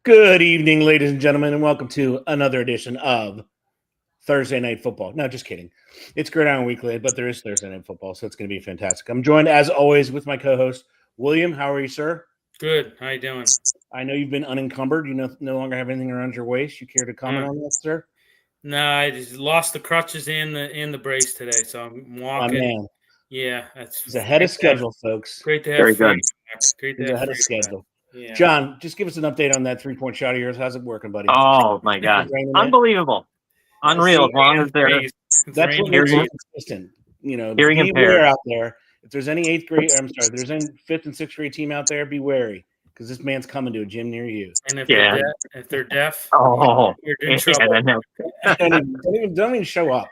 Good evening, ladies and gentlemen, and welcome to another edition of Thursday Night Football. No, just kidding. It's Gridiron Weekly, but there is Thursday Night Football, so it's going to be fantastic. I'm joined, as always, with my co-host, William. How are you, sir? Good. How you doing? I know you've been unencumbered. You no longer have anything around your waist. You care to comment on that, sir? No, I just lost the crutches and the brace today, so I'm walking. Man. Yeah, He's ahead of schedule, folks. Great to have Very free. good. Great to He's have ahead of free schedule. Yeah. John, just give us an update on that three-point shot of yours. How's it working, buddy? Oh my God, unbelievable, unreal. As long as they're that's what makes you consistent. You know, hearing beware out there. If there's any if there's any fifth and sixth grade team out there, be wary because this man's coming to a gym near you. And if they're deaf, you're in trouble. Don't even show up.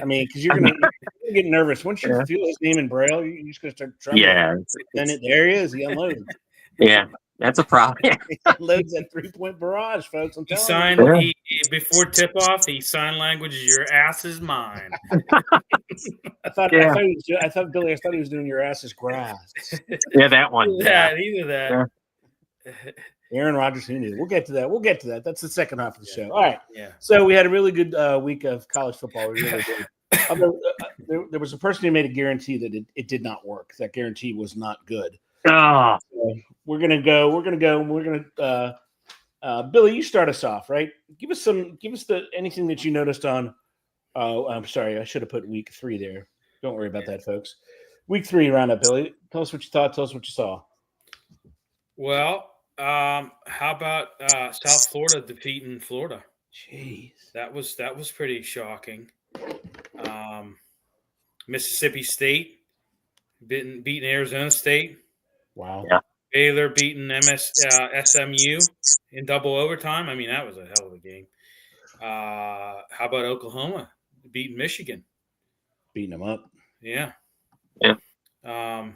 I mean, because you're gonna get nervous once you feel his name in Braille. You're just gonna start trembling. Yeah, then there he is. He unloads. Yeah, that's a problem. He unloads that 3-point barrage, folks. I'm telling you. Before tip off, he sign language. Your ass is mine. I thought Billy. I thought he was doing your ass is grass. Yeah, that one. Either that. Yeah. Aaron Rodgers, who knew? We'll get to that. That's the second half of the show. All right. Yeah. So we had a really good week of college football. We really did. There was a person who made a guarantee that it did not work. That guarantee was not good. Oh. So we're gonna go. Billy, you start us off, right? Give us anything that you noticed on. Oh, I'm sorry. I should have put week 3 there. Don't worry about that, folks. Week 3 roundup, Billy. Tell us what you thought. Tell us what you saw. Well, how about South Florida defeating Florida? Jeez, that was pretty shocking. Mississippi State beating Arizona State. Wow. Yeah. Baylor beating SMU in double overtime. I mean, that was a hell of a game. How about Oklahoma beating Michigan? Beating them up. Yeah. Yeah. I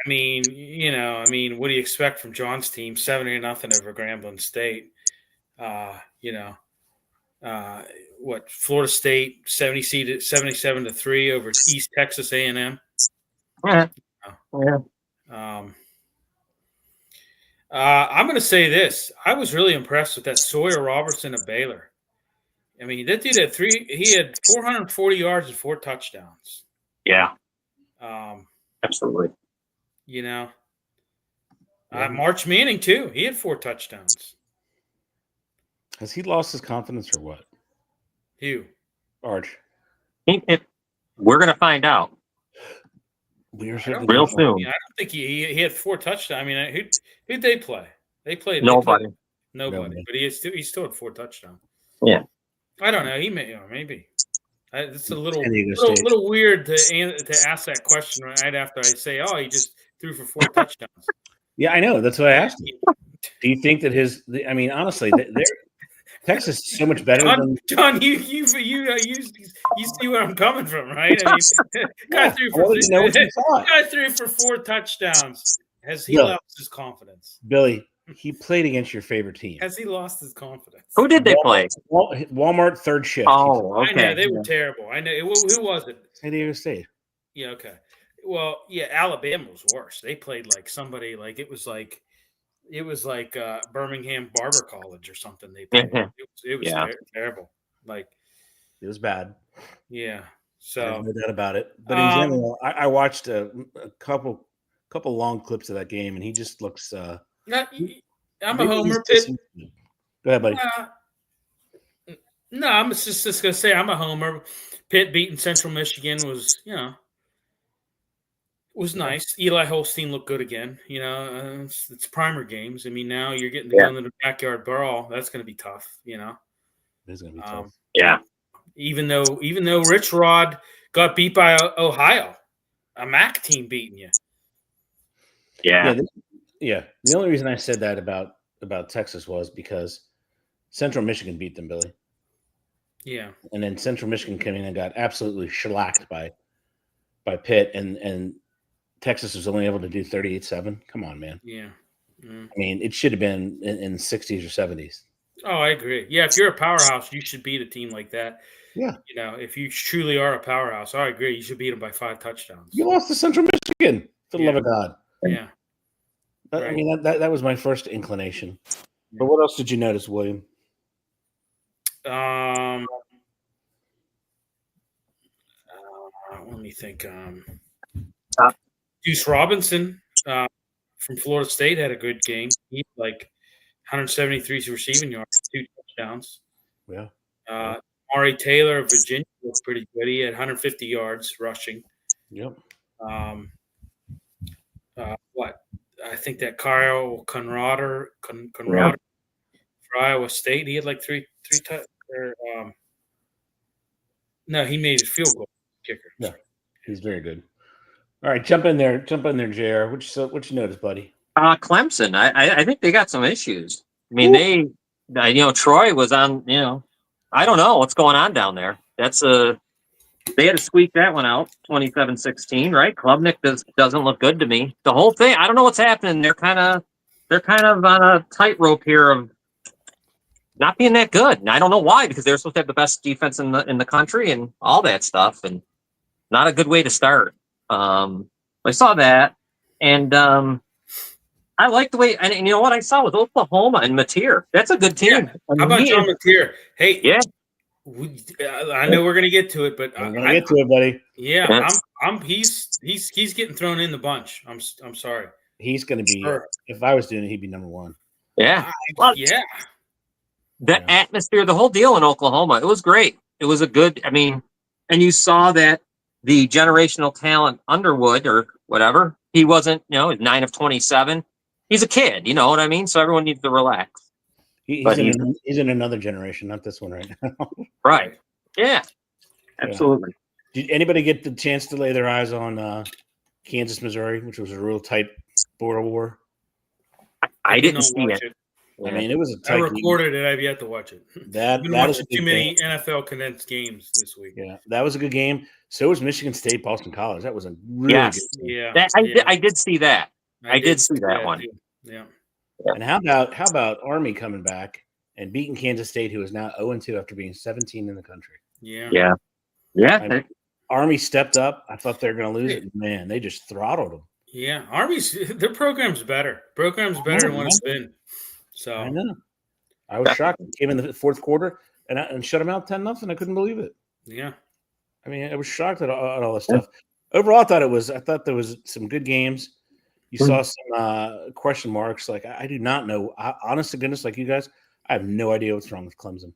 mean, what do you expect from John's team? 70-0 over Grambling State. Florida State 77-3 over East Texas A&M. Yeah. I'm going to say this. I was really impressed with that Sawyer Robertson of Baylor. I mean, that dude had he had 440 yards and 4 touchdowns. Yeah. Absolutely. March Manning too. He had 4 touchdowns. Has he lost his confidence or what? Who? Arch. We're going to find out. Real soon. I don't think he had 4 touchdowns. I mean, who'd they play? They played nobody. Nobody. But he still had 4 touchdowans. Yeah. I don't know. He may, maybe. It's a little weird to ask that question right after I say, "Oh, he just threw for 4 touchdowns." Yeah, I know. That's why I asked you. Do you think that honestly, Texas is so much better than John. You see where I'm coming from, right? I mean, guy threw for 4 touchdowns. Has he lost his confidence? Billy, he played against your favorite team. Has he lost his confidence? Who did they play? Walmart third shift. Oh, okay. I know they were terrible. I know. Who was it? San Diego State. Yeah. Okay. Well, yeah. Alabama was worse. They played like somebody like it was like Birmingham Barber College or something. They played. It was terrible. Like it was bad. Yeah. So there's no doubt about it. But in general, I watched a couple long clips of that game, and he just looks. I'm a homer. Go ahead, buddy. No, I'm just gonna say I'm a homer. Pitt beating Central Michigan was nice. Eli Holstein looked good again. It's primer games. I mean, now you're getting to go into the backyard brawl. That's going to be tough. It's going to be tough. Yeah. Even though Rich Rod got beat by Ohio, a MAC team beating you. Yeah. Yeah. The only reason I said that about Texas was because Central Michigan beat them, Billy. Yeah. And then Central Michigan came in and got absolutely shellacked by Pitt, and Texas was only able to do 38-7. Come on, man. Yeah. Mm. I mean, it should have been in the 60s or 70s. Oh, I agree. Yeah, if you're a powerhouse, you should beat a team like that. Yeah. If you truly are a powerhouse, I agree. You should beat them by 5 touchdowns. You lost to Central Michigan, for the love of God. Yeah. I mean, that was my first inclination. But what else did you notice, William? Let me think. Deuce Robinson from Florida State had a good game. He had like 173 receiving yards, 2 touchdowns. Yeah. Maury Taylor of Virginia was pretty good. He had 150 yards rushing. Yep. I think that Kyle Conrad for Iowa State, he had like three no, he made his field goal kicker. Yeah, he's very good. All right, jump in there, JR. What you notice, buddy? Clemson. I think they got some issues. I mean, Troy was on. I don't know what's going on down there. They had to squeak that one out, 27-16, right? Klubnik doesn't look good to me. The whole thing, I don't know what's happening. They're kind of on a tightrope here of not being that good. And I don't know why, because they're supposed to have the best defense in the country and all that stuff, and not a good way to start. I saw that, and I like the way. And you know what I saw with Oklahoma and Mateer. That's a good team. Yeah. How about John Mateer? Hey, yeah. I know we're gonna get to it, but I'm gonna get to it, buddy. Yeah, he's getting thrown in the bunch. I'm sorry. He's gonna be. If I was doing it, he'd be number one. Yeah. Yeah. The atmosphere, the whole deal in Oklahoma, it was great. It was a good. I mean, and you saw that the generational talent Underwood or whatever, he wasn't. 9 of 27. He's a kid. You know what I mean? So everyone needs to relax. He's in another generation, not this one right now. Right. Yeah. Absolutely. Yeah. Did anybody get the chance to lay their eyes on Kansas, Missouri, which was a real tight border war? I didn't see it. I mean, it was a tight. I recorded it. I've yet to watch it. That was too many NFL condensed games this week. Yeah, that was a good game. So was Michigan State, Boston College. That was a really good game. Yeah. I did see that. I did see that one. Too. Yeah. And how about Army coming back and beating Kansas State, who is now 0-2 after being 17 in the country? Yeah. I mean, Army stepped up. I thought they were going to lose it. Man, they just throttled them. Yeah, their program's better. Program's better than what it's been. So I know. I was shocked. Came in the fourth quarter and shut them out 10-0. I couldn't believe it. Yeah. I mean, I was shocked at all this stuff. Overall, I thought there was some good games. You saw some question marks. Like, I do not know. Honest to goodness, like you guys, I have no idea what's wrong with Clemson.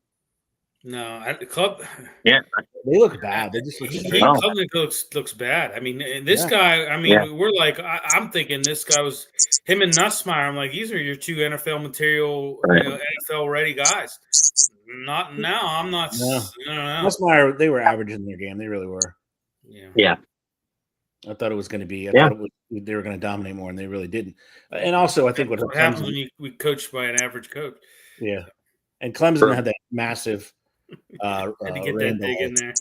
No, the club. Yeah, they look bad. They just look strange. Clemson looks bad. I mean, this guy. I mean, we're like, I'm thinking this guy was him and Nussmeier. I'm like, these are your two NFL material, NFL ready guys. Not now. I'm not. No. No. Nussmeier, they were average in their game. They really were. Yeah. I thought it was going to be. I thought they were going to dominate more, and they really didn't. And also, I think what happens when we coached by an average coach. Yeah, and Clemson had that massive. Had to get that dig in there.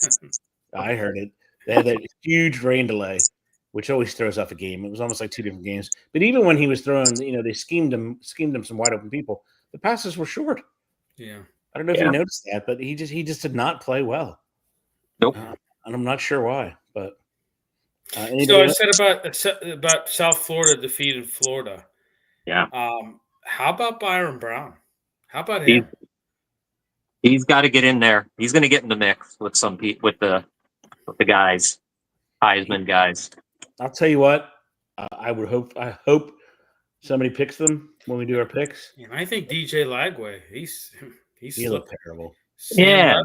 I heard it. They had that huge rain delay, which always throws off a game. It was almost like two different games. But even when he was throwing, they schemed him some wide open people. The passes were short. Yeah, I don't know if you noticed that, but he just did not play well. Nope. And I'm not sure why, but. So I said about South Florida defeating Florida. Yeah. How about Byron Brown? How about him? He's got to get in there. He's going to get in the mix with with the guys, Heisman guys. I'll tell you what. I hope somebody picks them when we do our picks. And I think DJ Lagway. He looked terrible. Sam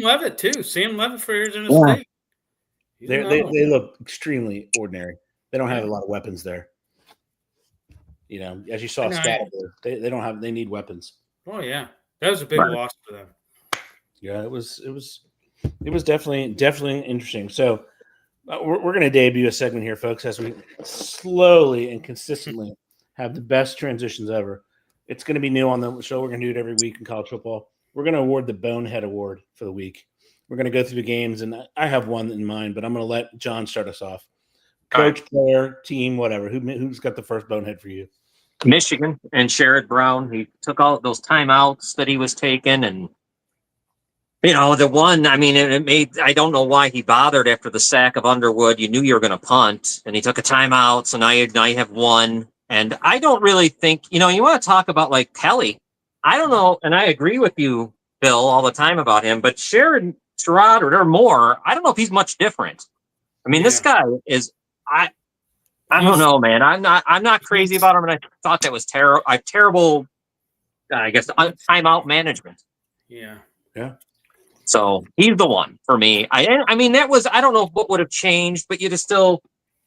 Levitt too. Sam Levitt for Arizona State. They look extremely ordinary. They don't have a lot of weapons there. As you saw, they don't have. They need weapons. Oh yeah, that was a big loss for them. Yeah, it was definitely interesting. So we're going to debut a segment here, folks, as we slowly and consistently have the best transitions ever. It's going to be new on the show. We're going to do it every week in college football. We're going to award the Bonehead Award for the week. We're going to go through the games, and I have one in mind, but I'm going to let John start us off. Coach, player, team, whatever. Who's got the first bonehead for you? Michigan and Sherrod Brown. He took all those timeouts that he was taking, and the one. I mean, it made. I don't know why he bothered after the sack of Underwood. You knew you were going to punt, and he took a timeout. So now you have one, And I don't really think, you want to talk about like Kelly. I don't know, and I agree with you, Bill, all the time about him, but Sherrod or Moore, I don't know if he's much different. I mean, this guy is, I don't know, man. I'm not crazy about him, and I thought that was terrible, I guess, timeout management. Yeah. So he's the one for me. I mean, that was, I don't know what would have changed, but you'd have still,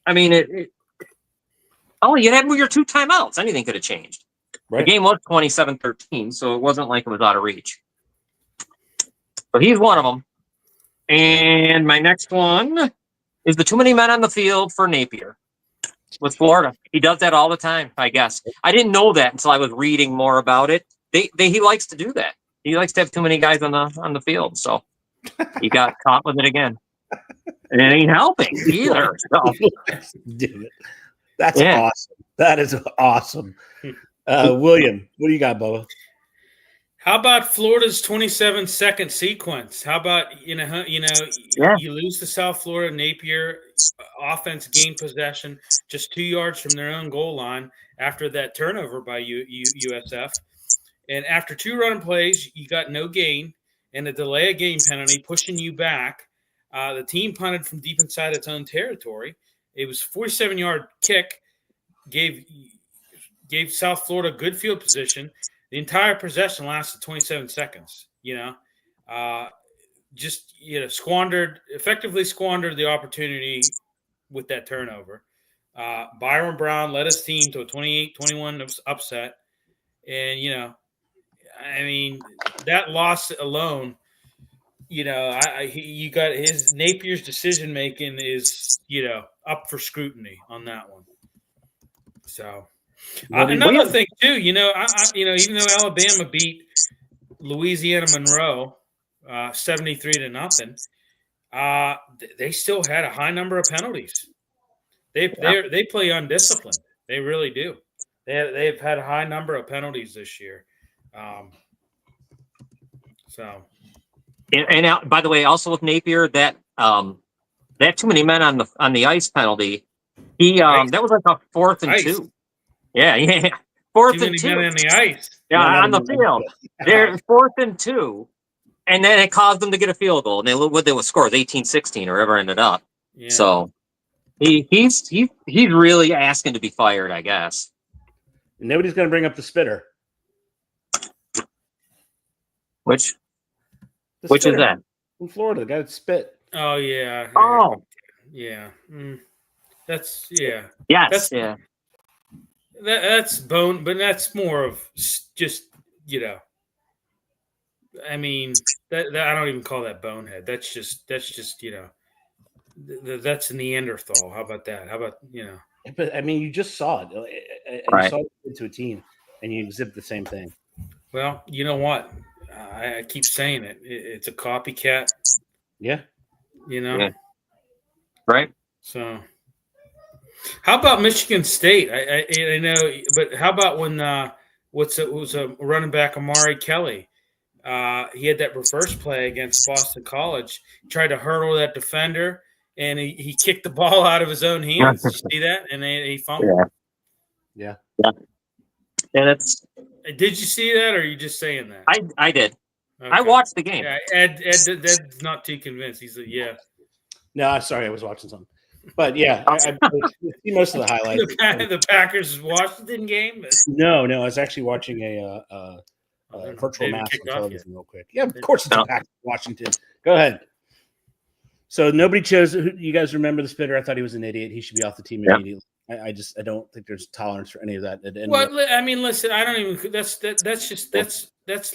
I mean, you'd have your 2 timeouts. Anything could have changed. Right. The game was 27-13, so it wasn't like it was out of reach. But he's one of them. And my next one is the too many men on the field for Napier with Florida. He does that all the time, I guess. I didn't know that until I was reading more about it. He likes to do that. He likes to have too many guys on the field, so he got caught with it again. And it ain't helping either. So. Damn it. That's awesome. That is awesome. William, what do you got, Bubba? How about Florida's 27-second sequence? How about you lose to South Florida, Napier offense gained possession just 2 yards from their own goal line after that turnover by USF, and after 2 running plays, you got no gain and a delay of game penalty pushing you back. The team punted from deep inside its own territory. It was a 47-yard kick, gave South Florida good field position. The entire possession lasted 27 seconds. Effectively squandered the opportunity with that turnover. Byron Brown led his team to a 28-21 upset. And, I mean, that loss alone, you got his Napier's decision making is, up for scrutiny on that one. So another thing too, even though Alabama beat Louisiana Monroe 73-0, they still had a high number of penalties. They play undisciplined. They really do. They've had a high number of penalties this year. And by the way, also with Napier, that too many men on the ice penalty. That was like a 4th and 2. Yeah. 4th and 2 on the ice. Yeah, on the field. They're 4th and 2, and then it caused them to get a field goal. And they would score 18-16 or whatever ended up. Yeah. So he's really asking to be fired, I guess. And nobody's going to bring up the spitter. Which is that? In Florida, the guy that spit. Oh yeah. Oh yeah. That's yeah. Yes. That's bone, but that's more of just I mean that I don't even call that bonehead. That's just that's Neanderthal. How about that? How about But I mean, you just saw it. Right. You saw it to a team, and you exhibit the same thing. Well, you know what? I keep saying it. It's a copycat. Yeah. Yeah. Right. So, how about Michigan State? I know, but how about when was a running back Amari Kelly? He had that reverse play against Boston College. He tried to hurdle that defender, and he kicked the ball out of his own hands. Did you see that? And he fumbled. Yeah. And it's. Did you see that, or are you just saying that? I did. Okay. I watched the game. Yeah, Ed's not too convinced. He's like, yeah. No, sorry, I was watching something. But yeah, I see most of the highlights. The Packers Washington game. No, I was actually watching a virtual match on television real quick. Yeah, of course it's a Packers Washington. Go ahead. So nobody chose. You guys remember the spitter? I thought he was an idiot. He should be off the team immediately. I don't think there's tolerance for any of that. Well, I mean, listen, I don't even. That's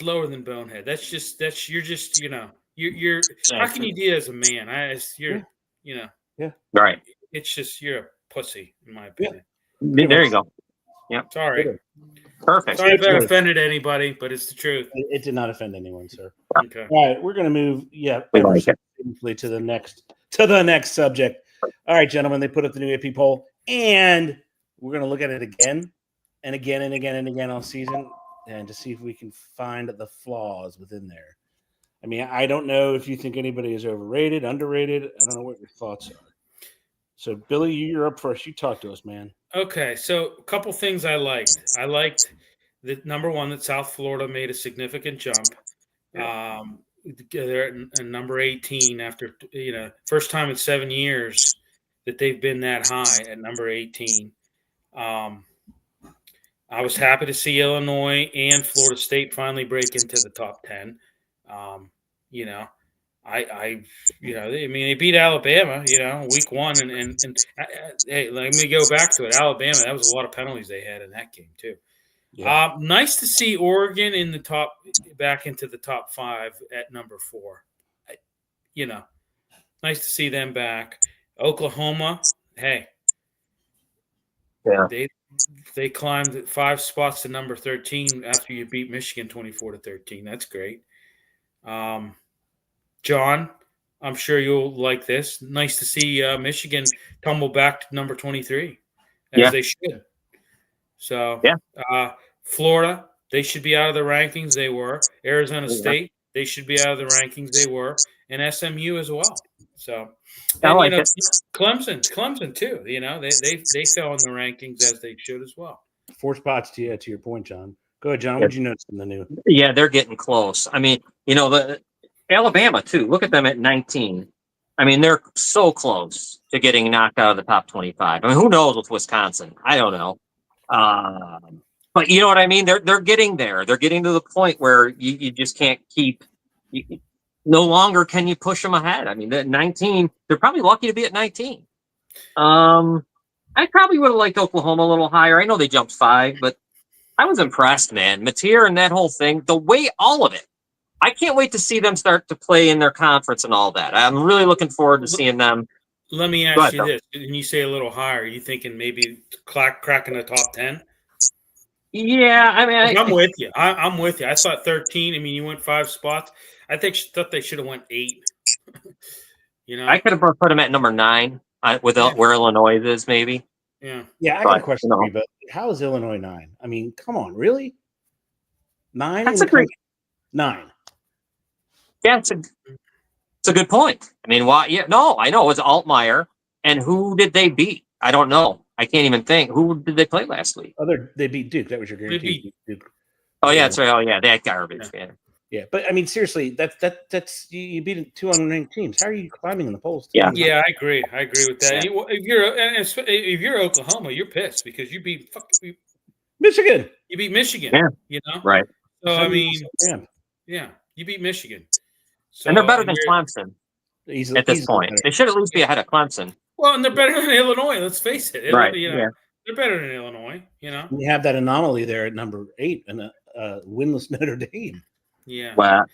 lower than bonehead. You're just you're. How can you do that as a man? Yeah. Right. It's just you're a pussy, in my opinion. Yeah. There you go. Yeah. Sorry. Perfect. Sorry if I offended anybody, but it's the truth. It did not offend anyone, sir. Okay. All right, we're gonna move. Yeah. We like it. To the next subject. All right, gentlemen, they put up the new AP poll, and we're gonna look at it again and again and again and again all season, and to see if we can find the flaws within there. I mean, I don't know if you think anybody is overrated, underrated. I don't know what your thoughts are. So, Billy, you're up first. You talk to us, man. Okay, so a couple things I liked. I liked that number one, that South Florida made a significant jump. They're at number 18 after first time in 7 years that they've been that high at number 18. I was happy to see Illinois and Florida State finally break into the top 10. They beat Alabama, week one, and hey, let me go back to it. Alabama, that was a lot of penalties they had in that game too. Yeah. Nice to see Oregon in the back into the top 5 at number 4. Nice to see them back. Oklahoma, hey, yeah, they climbed 5 spots to number 13 after you beat Michigan 24-13. That's great. John, I'm sure you'll like this. Nice to see Michigan tumble back to number 23, as they should. So, Florida, they should be out of the rankings. They were. Arizona State, they should be out of the rankings. They were. And SMU as well. So, and, Clemson too. They fell in the rankings as they should as well. 4 spots to your point, John. Go ahead, John. What did you notice in the new? Yeah, they're getting close. I mean, the Alabama too. Look at them at 19. I mean, they're so close to getting knocked out of the top 25. I mean, who knows with Wisconsin? I don't know. But you know what I mean? They're getting there. They're getting to the point where you just can't keep. No longer can you push them ahead. I mean, at 19, they're probably lucky to be at 19. I probably would have liked Oklahoma a little higher. I know they jumped 5, but I was impressed, man. Mateer and that whole thing, the way all of it. I can't wait to see them start to play in their conference and all that. I'm really looking forward to seeing them. Let me ask you this. When you say a little higher, are you thinking maybe cracking the top 10? Yeah, I mean, I'm with you. I'm with you. I thought 13. I mean, you went 5 spots. I thought they should have went 8. I could have put them at number 9 where Illinois is, maybe. Yeah. Yeah, I got a question for you, but how is Illinois 9? I mean, come on, really? 9? That's a great 9. Yeah, it's a good point. I mean, why? Yeah, no, I know it was Altmaier, and who did they beat? I don't know. I can't even think. Who did they play last week? They beat Duke. That was your guarantee. Duke. Oh yeah, that's right. Oh yeah, that garbage. Yeah, but I mean, seriously, that's you beat 2 unranked teams. How are you climbing in the polls? Yeah, I agree. I agree with that. If you're Oklahoma, you're pissed because you beat Michigan. You beat Michigan. Yeah. Right. So I mean, you beat Michigan. So, and they're better than Clemson at this point. They should at least be ahead of Clemson. Well, and they're better than Illinois. Let's face it. Right. They're better than Illinois. You have that anomaly there at number 8 and a winless Notre Dame. Yeah. Wow.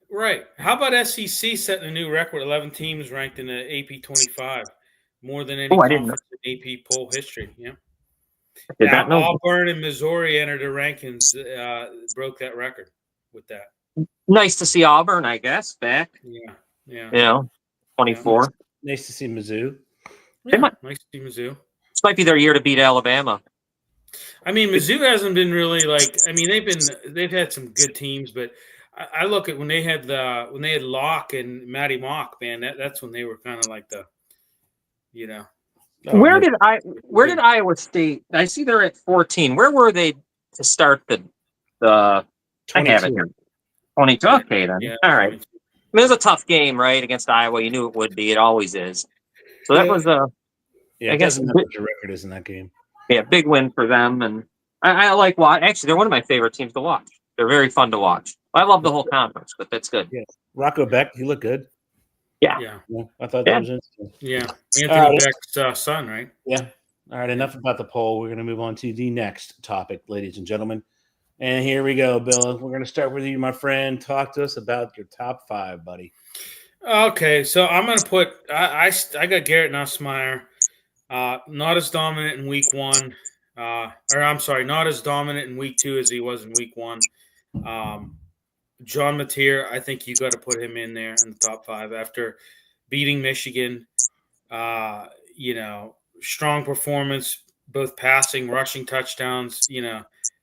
Right. How about SEC setting a new record? 11 teams ranked in the AP 25, more than any conference in AP poll history. Yeah. Auburn and Missouri entered the rankings, broke that record with that. Nice to see Auburn, I guess, back. Yeah. 24. Nice to see Mizzou. Yeah, nice to see Mizzou. This might be their year to beat Alabama. I mean, Mizzou hasn't been really they've had some good teams, but I look at when they had Locke and Matty Mock, man, that's when they were kind of like the, Where did Iowa State? I see they're at 14. Where were they to start the? I have it here. 22. Okay, then. Yeah, all right. I mean, it was a tough game, right, against Iowa. You knew it would be. It always is. So that was I guess what your record is in that game. Yeah, big win for them, and I like watch. Actually, they're one of my favorite teams to watch. They're very fun to watch. I love the whole conference, but that's good. Yeah, Rocco Beck, he looked good. Yeah. I thought that was interesting. Yeah, Anthony Beck's son, right? Yeah. All right, enough about the poll. We're going to move on to the next topic, ladies and gentlemen. And here we go, Bill. We're going to start with you, my friend. Talk to us about your top 5, buddy. Okay, so I'm going to put I got Garrett Nussmeier, not as dominant in week 1, not as dominant in week 2 as he was in week 1. John Mateer, I think you got to put him in there in the top 5 after beating Michigan. Strong performance, both passing, rushing touchdowns.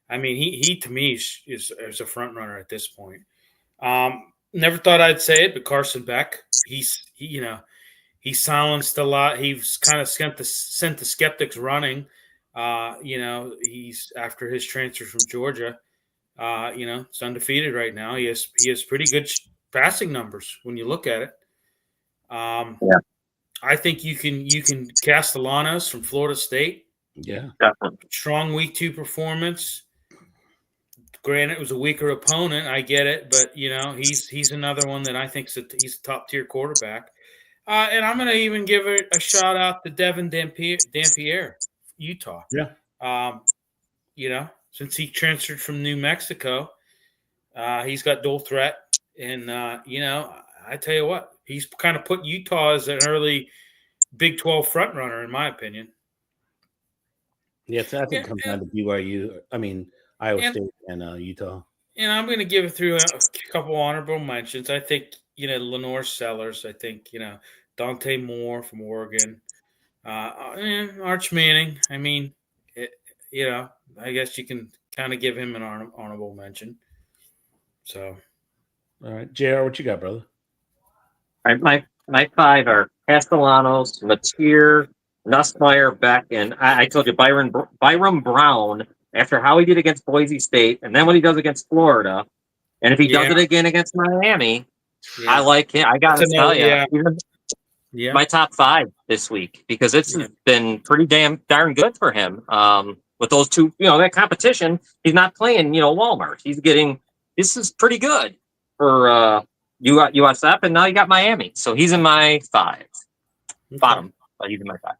I mean, he to me is a front runner at this point. Never thought I'd say it, but Carson Beck, he's He silenced a lot. He's kind of sent the skeptics running. He's after his transfer from Georgia. It's undefeated right now. He has pretty good passing numbers when you look at it. I think you can Castellanos from Florida State. Yeah, strong week 2 performance. Granted, it was a weaker opponent. I get it, but he's another one that I think he's a top tier quarterback. And I'm going to even give it a shout out to Devin Dampier, Utah. Yeah. Since he transferred from New Mexico, he's got dual threat. And, I tell you what, he's kind of put Utah as an early Big 12 front runner, in my opinion. Yes, I think it comes down to BYU. I mean, Iowa State and Utah. And I'm going to give it through a couple honorable mentions. I think, Lenore Sellers. I think, Dante Moore from Oregon. Arch Manning. I mean, I guess you can kind of give him an honorable mention. So. All right. JR, what you got, brother? All right, my 5 are Castellanos, Matier, Nussmeier, Beck, and I told you Byram Brown after how he did against Boise State, and then what he does against Florida, and if he does it again against Miami, I like him. I got to tell you, my top 5 this week because it's been pretty darn good for him. With those two, that competition, he's not playing, Walmart. He's getting this is pretty good for USF, and now you got Miami, so he's in my 5 bottom, but he's in my 5.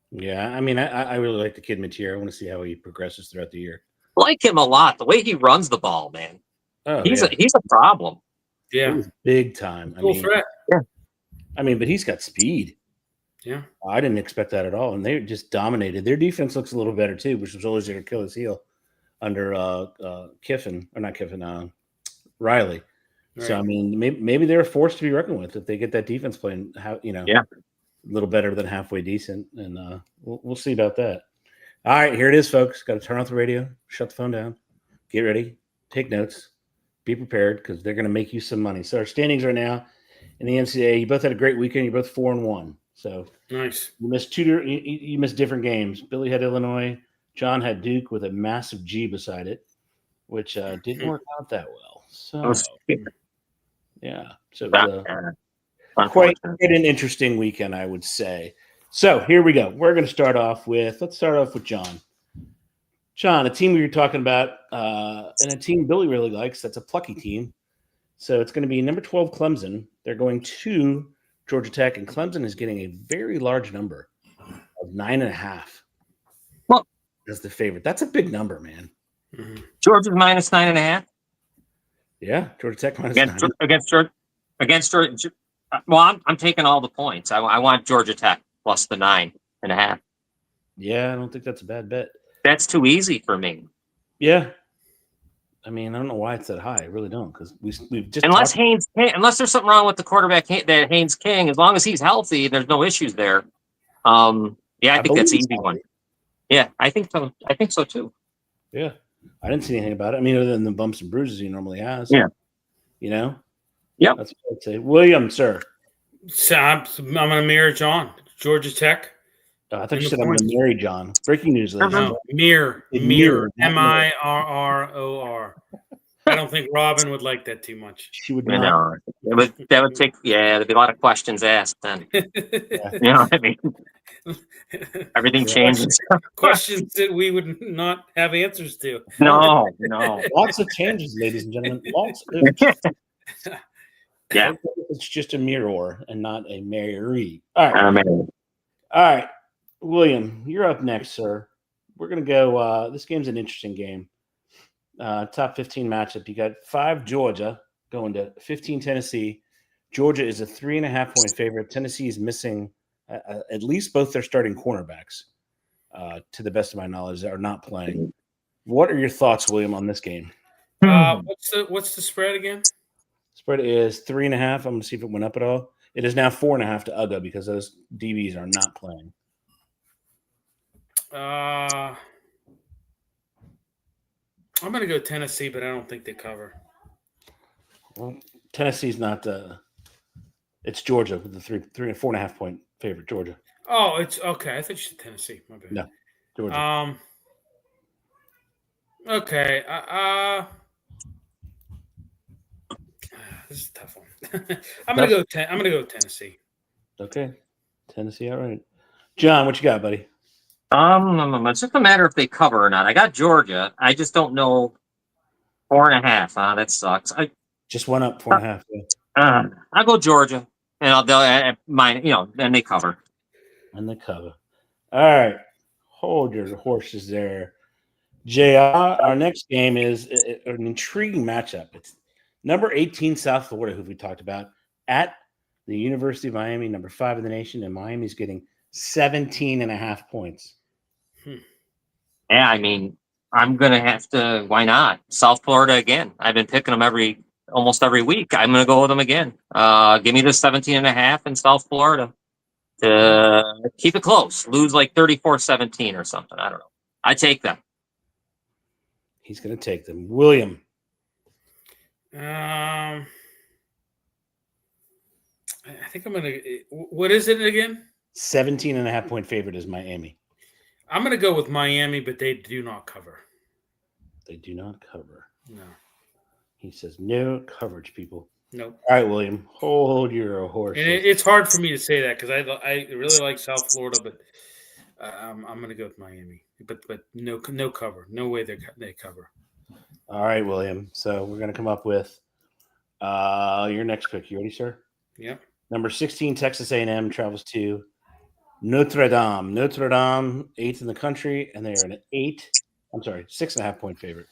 Yeah, I mean, I really like the kid Matier. I want to see how he progresses throughout the year. Like him a lot. The way he runs the ball, man. He's a problem. Yeah, he's big time. Full threat. Yeah. I mean, but he's got speed. Yeah, I didn't expect that at all, and they just dominated. Their defense looks a little better too, which was always their Achilles heel under Kiffin or not Kiffin, Riley. Right. So I mean, maybe they're a force to be reckoned with if they get that defense playing. A little better than halfway decent, and we'll see about that. All right, here it is, folks. Got to turn off the radio, shut the phone down, get ready, take notes, be prepared because they're going to make you some money. So our standings right now in the NCAA. You both had a great weekend. You're both 4-1. So nice. You missed you missed different games. Billy had Illinois. John had Duke with a massive G beside it, which didn't work out that well. So yeah, so it was quite an interesting weekend, I would say. So here we go. We're going to start off with John. John, a team we were talking about, and a team Billy really likes. That's a plucky team. So it's going to be number 12 Clemson. They're going to Georgia Tech, and Clemson is getting a very large number of 9.5. Well, as the favorite. That's a big number, man. Mm-hmm. Georgia's minus 9.5. Yeah, Georgia Tech minus against Georgia. Well, I'm taking all the points. I want Georgia Tech plus the 9.5. Yeah, I don't think that's a bad bet. That's too easy for me. Yeah. I mean, I don't know why it's that high. I really don't, because we've just unless there's something wrong with the quarterback that Haynes King. As long as he's healthy, there's no issues there. I think that's an easy one. Yeah, I think so. I think so too. Yeah, I didn't see anything about it. I mean, other than the bumps and bruises he normally has. Yeah, Yeah, that's what I'd say. William, sir. So I'm going to mirror John. Georgia Tech. I thought you said I'm going to marry John. Breaking news, ladies. No, mirror. Mirror. MIRROR. I don't think Robin would like that too much. She would not. That would take. Yeah, there'd be a lot of questions asked then. Yeah. You know what I mean? Everything changes. Questions that we would not have answers to. No. Lots of changes, ladies and gentlemen. Lots of Yeah. It's just a mirror and not a Mary. All right. All right. William, you're up next, sir. We're going to go. This game's an interesting game. Top 15 matchup. You got 5 Georgia going to 15 Tennessee. Georgia is a 3.5-point favorite. Tennessee is missing at least both their starting cornerbacks. To the best of my knowledge, are not playing. What are your thoughts, William, on this game? What's the spread again? Spread is 3.5. I'm going to see if it went up at all. It is now 4.5 to UGA because those DBs are not playing. I'm going to go Tennessee, but I don't think they cover. Well, Tennessee's not It's Georgia with the 4.5 point favorite. Georgia. Oh, it's okay. I thought you said Tennessee. My bad. No, Georgia. Okay. This is a tough one. I'm gonna go with Tennessee. Okay, Tennessee. All right, John, what you got, buddy? It's just a matter if they cover or not. I got Georgia. I just don't know. 4.5. That sucks. I just went up 4.5. Yeah. I'll go Georgia, and they'll mine. Then they cover. And they cover. All right, hold your horses there, JR. Our next game is an intriguing matchup. It's number 18 South Florida, who we talked about, at the University of Miami, number 5 in the nation, and Miami's getting 17.5 points. Yeah, I mean, I'm going to have to. Why not? South Florida again. I've been picking them almost every week. I'm going to go with them again. Give me the 17.5 in South Florida to keep it close. Lose like 34-17 or something. I don't know. I take them. He's going to take them. William. I think I'm going to. What is it again? 17.5 point favorite is Miami. I'm going to go with Miami, but they do not cover. They do not cover. No. He says no coverage, people. Nope. All right, William, hold your horse. And it's hard for me to say that because I really like South Florida, but I'm going to go with Miami. But no cover. No way they cover. All right, William. So we're going to come up with your next pick. You ready, sir? Yep. Number 16, Texas A&M travels to Notre Dame. Notre Dame, 8th in the country, and they are an 6.5 point favorite.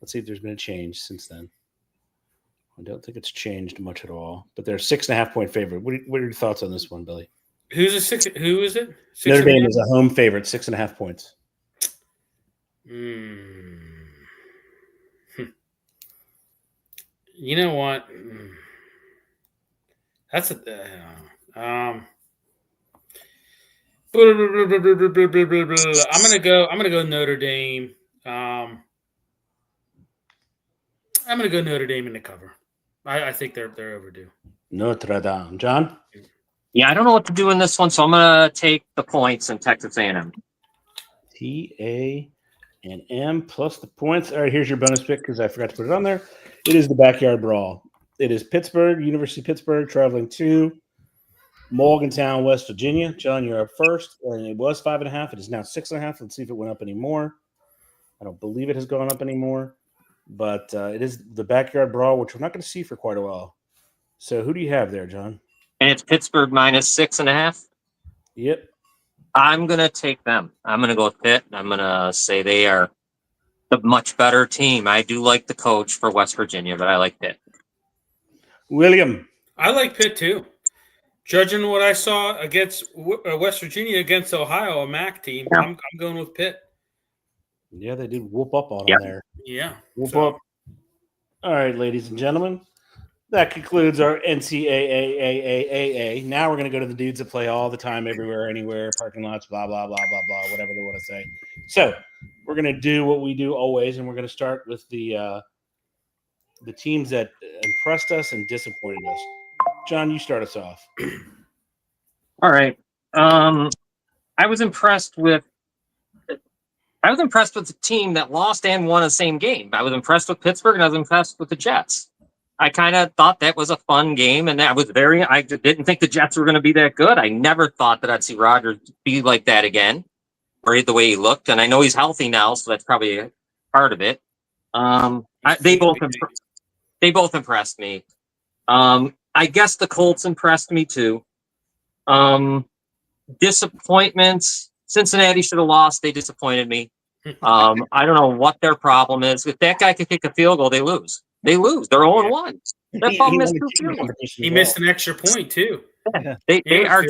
Let's see if there's been a change since then. I don't think it's changed much at all, but they're a 6.5 point favorite. What are your thoughts on this one, Billy? Who is it? Notre Dame is a home favorite, 6.5 points. You know what? That's I'm gonna go Notre Dame. I'm gonna go Notre Dame in the cover. I think they're overdue. Notre Dame. John? Yeah, I don't know what to do in this one, so I'm gonna take the points in Texas A&M. T-A&M plus the points. All right, here's your bonus pick because I forgot to put it on there. It is the backyard brawl. It is Pittsburgh, University of Pittsburgh, traveling to Morgantown, West Virginia. John, you're up first. And it was 5.5. It is now 6.5. Let's see if it went up anymore. I don't believe it has gone up anymore. But it is the backyard brawl, which we're not going to see for quite a while. So who do you have there, John? And it's Pittsburgh minus 6.5. Yep. I'm going to take them. I'm going to go with Pitt. I'm going to say they are the much better team. I do like the coach for West Virginia, but I like Pitt. William. I like Pitt too. Judging what I saw against West Virginia against Ohio, a MAC team, yeah. I'm going with Pitt. Yeah, they did whoop up on them there. Yeah. Whoop up. All right, ladies and gentlemen. That concludes our NCAA. Now we're going to go to the dudes that play all the time, everywhere, anywhere, parking lots, blah, blah, blah, blah, blah, whatever they want to say. So we're going to do what we do always, and we're going to start with the teams that impressed us and disappointed us. John, you start us off. All right. I was impressed with the team that lost and won the same game. I was impressed with Pittsburgh, and I was impressed with the Jets. I kind of thought that was a fun game, and I didn't think the Jets were going to be that good. I never thought that I'd see Rodgers be like that again, or the way he looked. And I know he's healthy now, so that's probably a part of it. They both impressed me. I guess the Colts impressed me too. Disappointments. Cincinnati should have lost. They disappointed me. I don't know what their problem is. If that guy can kick a field goal, they lose. They're 0-1. That ball missed 2 field goals. He missed an extra point too. Yeah. They are.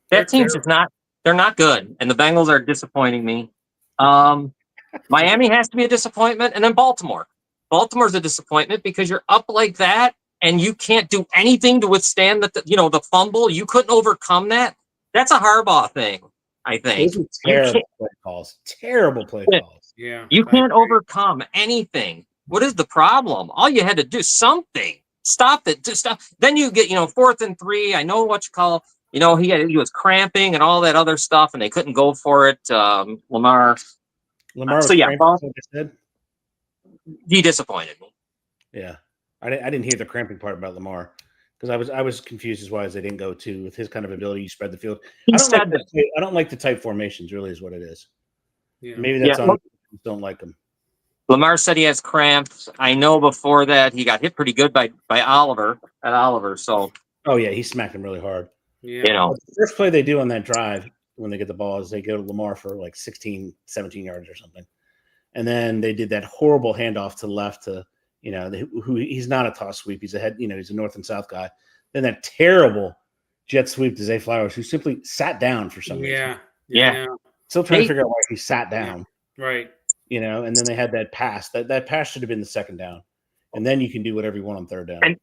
That team's just not. They're not good, and the Bengals are disappointing me. Miami has to be a disappointment, and then Baltimore. Baltimore's a disappointment because you're up like that, and you can't do anything to withstand the fumble. You couldn't overcome that. That's a Harbaugh thing, I think. Those are terrible play calls. Terrible play calls. Yeah. You can't overcome anything. What is the problem? All you had to do something. Stop it. Just stop. Then you get, 4th and 3. I know what you call, he was cramping and all that other stuff, and they couldn't go for it. Lamar was so yeah, cramping, like I said. He disappointed me. Yeah, I didn't hear the cramping part about Lamar because I was confused as why they didn't go to with his kind of ability to spread the field. I don't like the tight formations. Really, is what it is. Yeah. Maybe that's on. Don't like them. Lamar said he has cramps. I know before that he got hit pretty good by Oliver at Oliver. So he smacked him really hard. Yeah, the first play they do on that drive when they get the ball is they go to Lamar for like 16, 17 yards or something, and then they did that horrible handoff to the left to who he's not a toss sweep. He's a head. He's a north and south guy. Then that terrible jet sweep to Zay Flowers, who simply sat down for some reason. Yeah. Still trying to figure out why he sat down. Yeah. Right. And then they had that pass. That pass should have been the second down. And then you can do whatever you want on third down. And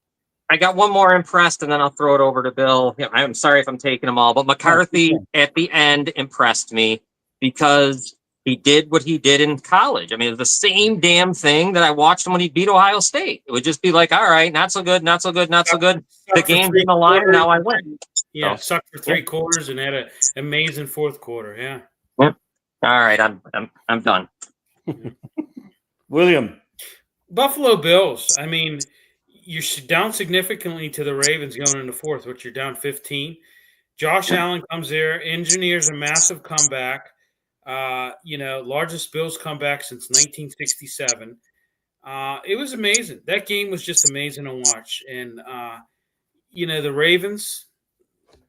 I got one more impressed, and then I'll throw it over to Bill. I'm sorry if I'm taking them all, but McCarthy at the end impressed me because he did what he did in college. I mean, it was the same damn thing that I watched him when he beat Ohio State. It would just be like, all right, not so good, not so good, not so good. The game's in the line, now I win. Yeah, sucked for 3 quarters and had an amazing fourth quarter. Yeah. Yep. All right, I'm done. William. Buffalo Bills. I mean, you're down significantly to the Ravens going into fourth, which you're down 15. Josh Allen comes there, engineers a massive comeback. Largest Bills comeback since 1967. It was amazing. That game was just amazing to watch. And, the Ravens,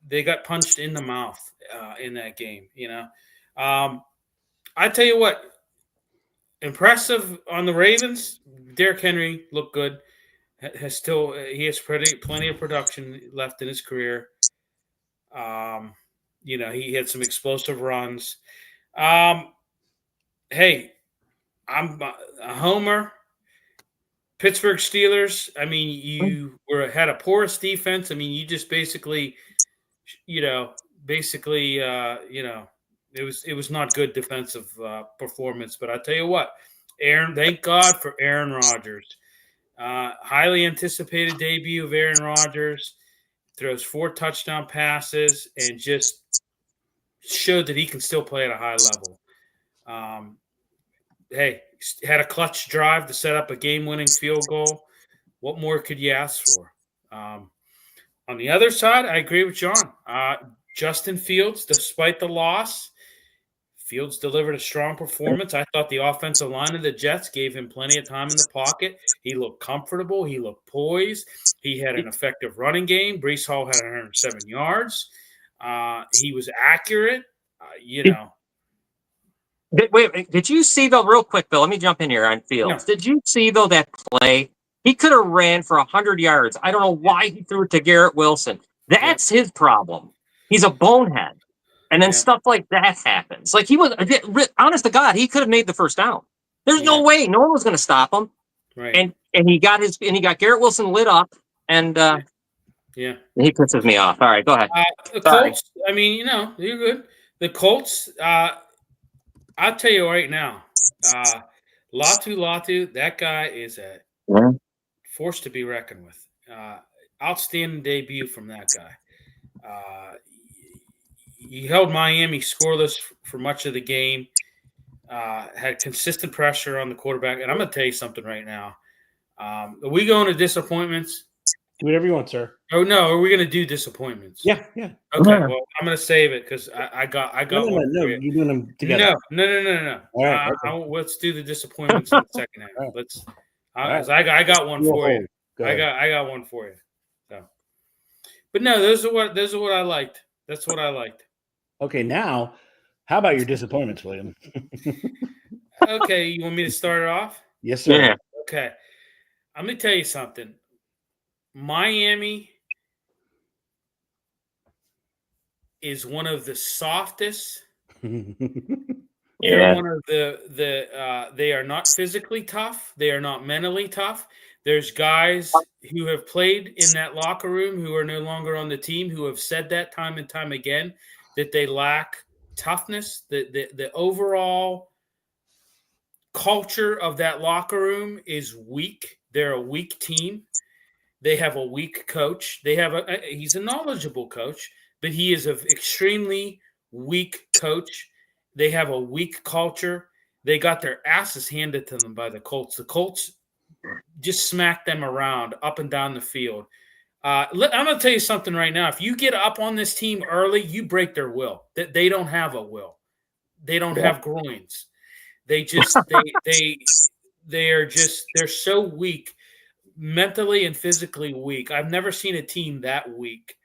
they got punched in the mouth in that game, I tell you what, impressive on the Ravens. Derrick Henry looked good. He has plenty of production left in his career. He had some explosive runs. Hey, I'm a homer. Pittsburgh Steelers. I mean, you had a porous defense. I mean, you just basically, it was not good defensive performance. But I tell you what, thank God for Aaron Rodgers. Highly anticipated debut of Aaron Rodgers. Throws 4 touchdown passes and just showed that he can still play at a high level. Had a clutch drive to set up a game-winning field goal. What more could you ask for? On the other side, I agree with John. Justin Fields, despite the loss, Fields delivered a strong performance. I thought the offensive line of the Jets gave him plenty of time in the pocket. He looked comfortable. He looked poised. He had an effective running game. Breece Hall had 107 yards. He was accurate. Wait, did you see, though, real quick, Bill, let me jump in here on Fields. No. Did you see, though, that play? He could have ran for 100 yards. I don't know why he threw it to Garrett Wilson. That's his problem. He's a bonehead. And then stuff like that happens. Like, he was, honest to God, he could have made the first down. There's no way. No one was going to stop him. Right. And he got Garrett Wilson lit up, and he pisses me off. All right, go ahead. The Colts, I mean, you're good. The Colts, I'll tell you right now, Latu, that guy is a force to be reckoned with. Outstanding debut from that guy. He held Miami scoreless for much of the game, had consistent pressure on the quarterback. And I'm going to tell you something right now. Are we going to disappointments? Do whatever you want, sir. Oh, no. Are we going to do disappointments? Yeah. Okay. Well, I'm going to save it because I got one. No, you're doing them together. No. All right. Let's do the disappointments in the second half. Right. I got one for you. I got one for you. So, but no, those are what I liked. That's what I liked. Okay, now, how about your disappointments, William? Okay, you want me to start it off? Yes, sir. Yeah. Okay. I'm going to tell you something. Miami is one of the softest. They're one of they are not physically tough. They are not mentally tough. There's guys who have played in that locker room who are no longer on the team who have said that time and time again, that they lack toughness. The overall culture of that locker room is weak. They're a weak team. They have a weak coach. He's a knowledgeable coach, but he is an extremely weak coach. They have a weak culture. They got their asses handed to them by the Colts. The Colts just smacked them around up and down the field. I'm going to tell you something right now. If you get up on this team early, you break their will. They don't have a will. They don't have groins. They're so weak, mentally and physically weak. I've never seen a team that weak.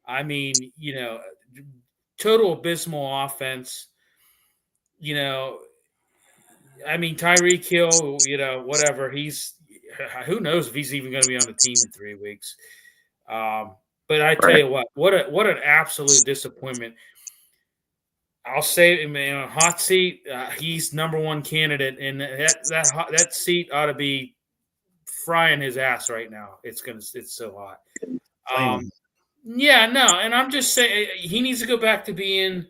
I mean, total abysmal offense. I mean, Tyreek Hill, whatever. Who knows if he's even going to be on the team in 3 weeks. But I tell you what an absolute disappointment. I'll say, man, hot seat. He's number one candidate, and that seat ought to be frying his ass right now. It's so hot. And I'm just saying he needs to go back to being,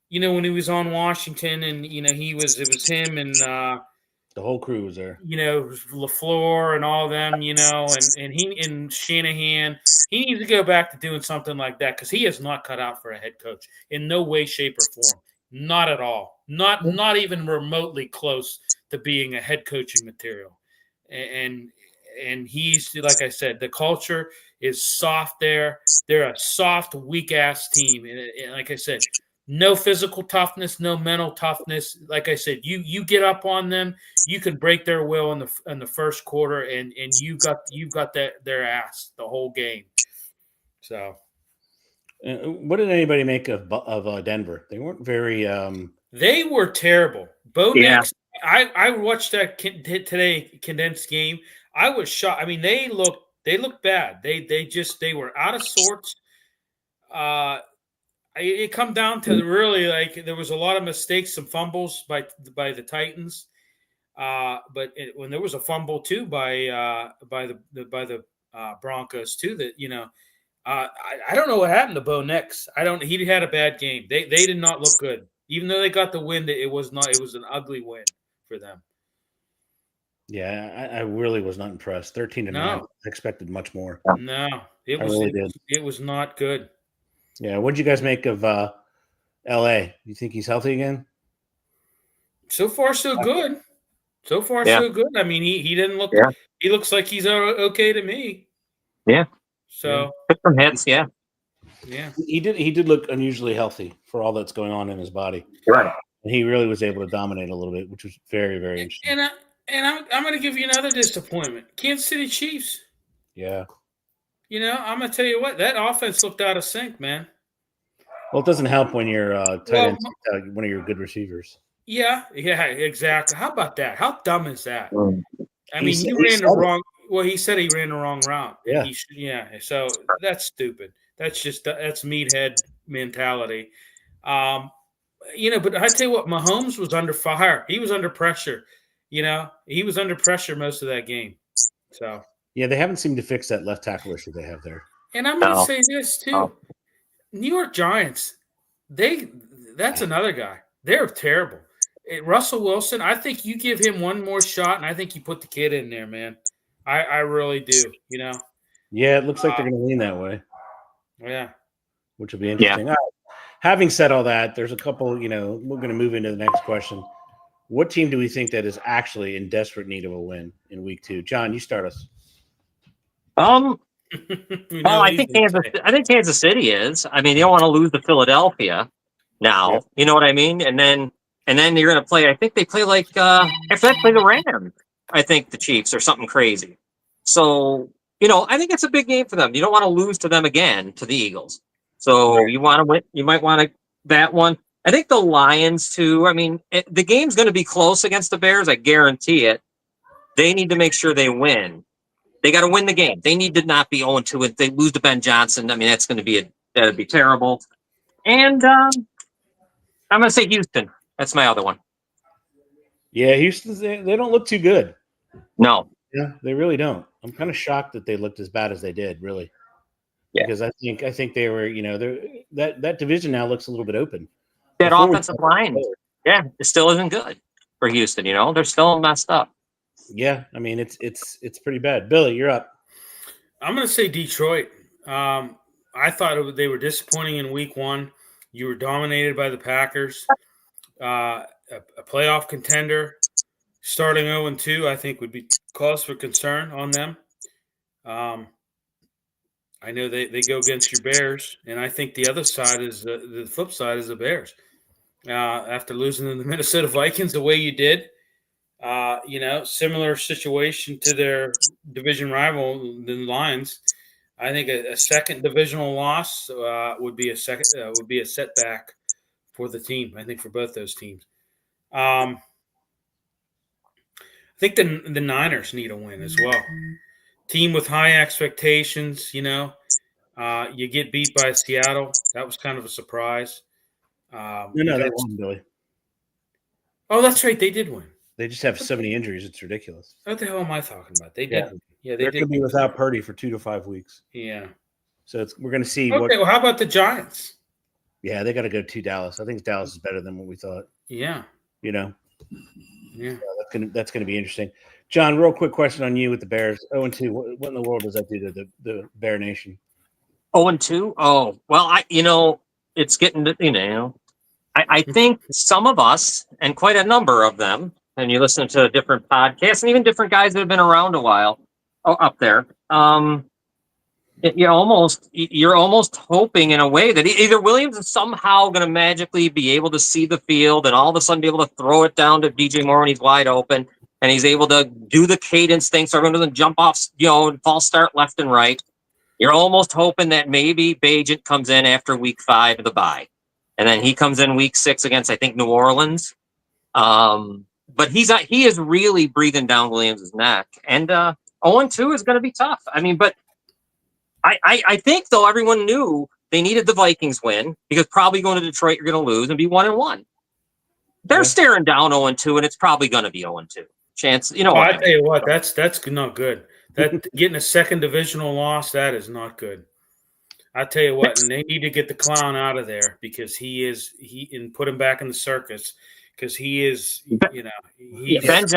when he was on Washington, and it was him and the whole crew was there. LaFleur and all them, and he and Shanahan. He needs to go back to doing something like that because he is not cut out for a head coach in no way, shape, or form. Not at all. Not even remotely close to being a head coaching material. And he's, like I said, the culture is soft there. They're a soft, weak-ass team. And like I said, no physical toughness, no mental toughness. Like I said, you get up on them, you can break their will in the first quarter, and you've got their ass the whole game. So, what did anybody make of Denver? They weren't very. They were terrible. Bo Nix. I watched that today condensed game. I was shocked. I mean, they looked bad. They were out of sorts. It come down to really there was a lot of mistakes, some fumbles by the Titans, but when there was a fumble too by the Broncos too, that I don't know what happened to Bo Nix. He had a bad game. They did not look good, even though they got the win. It was an ugly win for them. Yeah, I really was not impressed. 13-9. I expected much more. No, it was not good. Yeah, what did you guys make of LA? You think he's healthy again? So far, so good. So good. I mean, he didn't look. Yeah. He looks like he's okay to me. Yeah. So took some hits. Yeah. Yeah. He did look unusually healthy for all that's going on in his body. Right. And he really was able to dominate a little bit, which was very, very interesting. And I'm going to give you another disappointment. Kansas City Chiefs. Yeah. I'm going to tell you what, that offense looked out of sync, man. Well, it doesn't help when you're tight end, one of your good receivers. Yeah, exactly. How about that? How dumb is that? I mean, He said he ran the wrong route. Yeah. So that's stupid. That's meathead mentality. But I tell you what, Mahomes was under fire. He was under pressure. He was under pressure most of that game. So yeah, they haven't seemed to fix that left tackle issue they have there. And I'm going to say this too: New York Giants. That's another guy. They're terrible. Russell Wilson. I think you give him one more shot, and I think you put the kid in there, man. I really do. Yeah, it looks like they're going to lean that way. Yeah, which will be interesting. Yeah. All right. Having said all that, there's a couple. We're going to move into the next question. What team do we think that is actually in desperate need of a win in week 2? John, you start us. I think Kansas City is. I mean, they don't want to lose to Philadelphia now. Yeah. You know what I mean? And then you're going to play. I think they play after that play the Rams. I think the Chiefs or something crazy. So I think it's a big game for them. You don't want to lose to them again, to the Eagles. So you want to win. You might want to that one. I think the Lions too. I mean, the game's going to be close against the Bears. I guarantee it. They need to make sure they win. They got to win the game. They need to not be 0-2. If they lose to Ben Johnson, I mean, that's going to be that'd be terrible. And I'm going to say Houston. That's my other one. Yeah, Houston. They don't look too good. No. Yeah, they really don't. I'm kind of shocked that they looked as bad as they did. Really. Yeah. Because I think they were. That division now looks a little bit open. That offensive line, it still isn't good for Houston. They're still messed up. Yeah, I mean it's pretty bad. Billy, you're up. I'm going to say Detroit. I thought they were disappointing in week 1. You were dominated by the Packers. A playoff contender starting 0-2, I think, would be cause for concern on them. I know they go against your Bears, and I think the other side is the flip side is the Bears. After losing to the Minnesota Vikings the way you did, similar situation to their division rival, the Lions. I think a second divisional loss would be a setback for the team. I think for both those teams. I think the Niners need a win as well. Team with high expectations, you get beat by Seattle. That was kind of a surprise. No, they won, Billy. Oh, that's right. They did win. They just have so many injuries. It's ridiculous. What the hell am I talking about? They did. Yeah, they could be without Purdy for 2 to 5 weeks. Yeah. So we're going to see. Okay, well, how about the Giants? Yeah, they got to go to Dallas. I think Dallas is better than what we thought. Yeah. Yeah. That's going to be interesting. John, real quick question on you with the Bears. 0-2. What in the world does that do to the Bear Nation? 0-2? Oh, well, it's getting to, I think some of us, and quite a number of them, and you listen to different podcasts and even different guys that have been around a while up there, you're almost hoping in a way that either Williams is somehow going to magically be able to see the field and all of a sudden be able to throw it down to DJ Moore when he's wide open, and he's able to do the cadence thing so everyone doesn't jump off, and false start left and right. You're almost hoping that maybe Bagent comes in after week 5 of the bye. And then he comes in week 6 against, I think, New Orleans. But he is really breathing down Williams' neck. And 0-2 is going to be tough. I mean, but I think, though, everyone knew they needed the Vikings win because probably going to Detroit, you're going to lose and be 1-1. They're staring down 0-2, and it's probably going to be 0-2. Chance, I tell you what, that's not good. That getting a second divisional loss, that is not good. I tell you what, and they need to get the clown out of there because and put him back in the circus because he is, Ben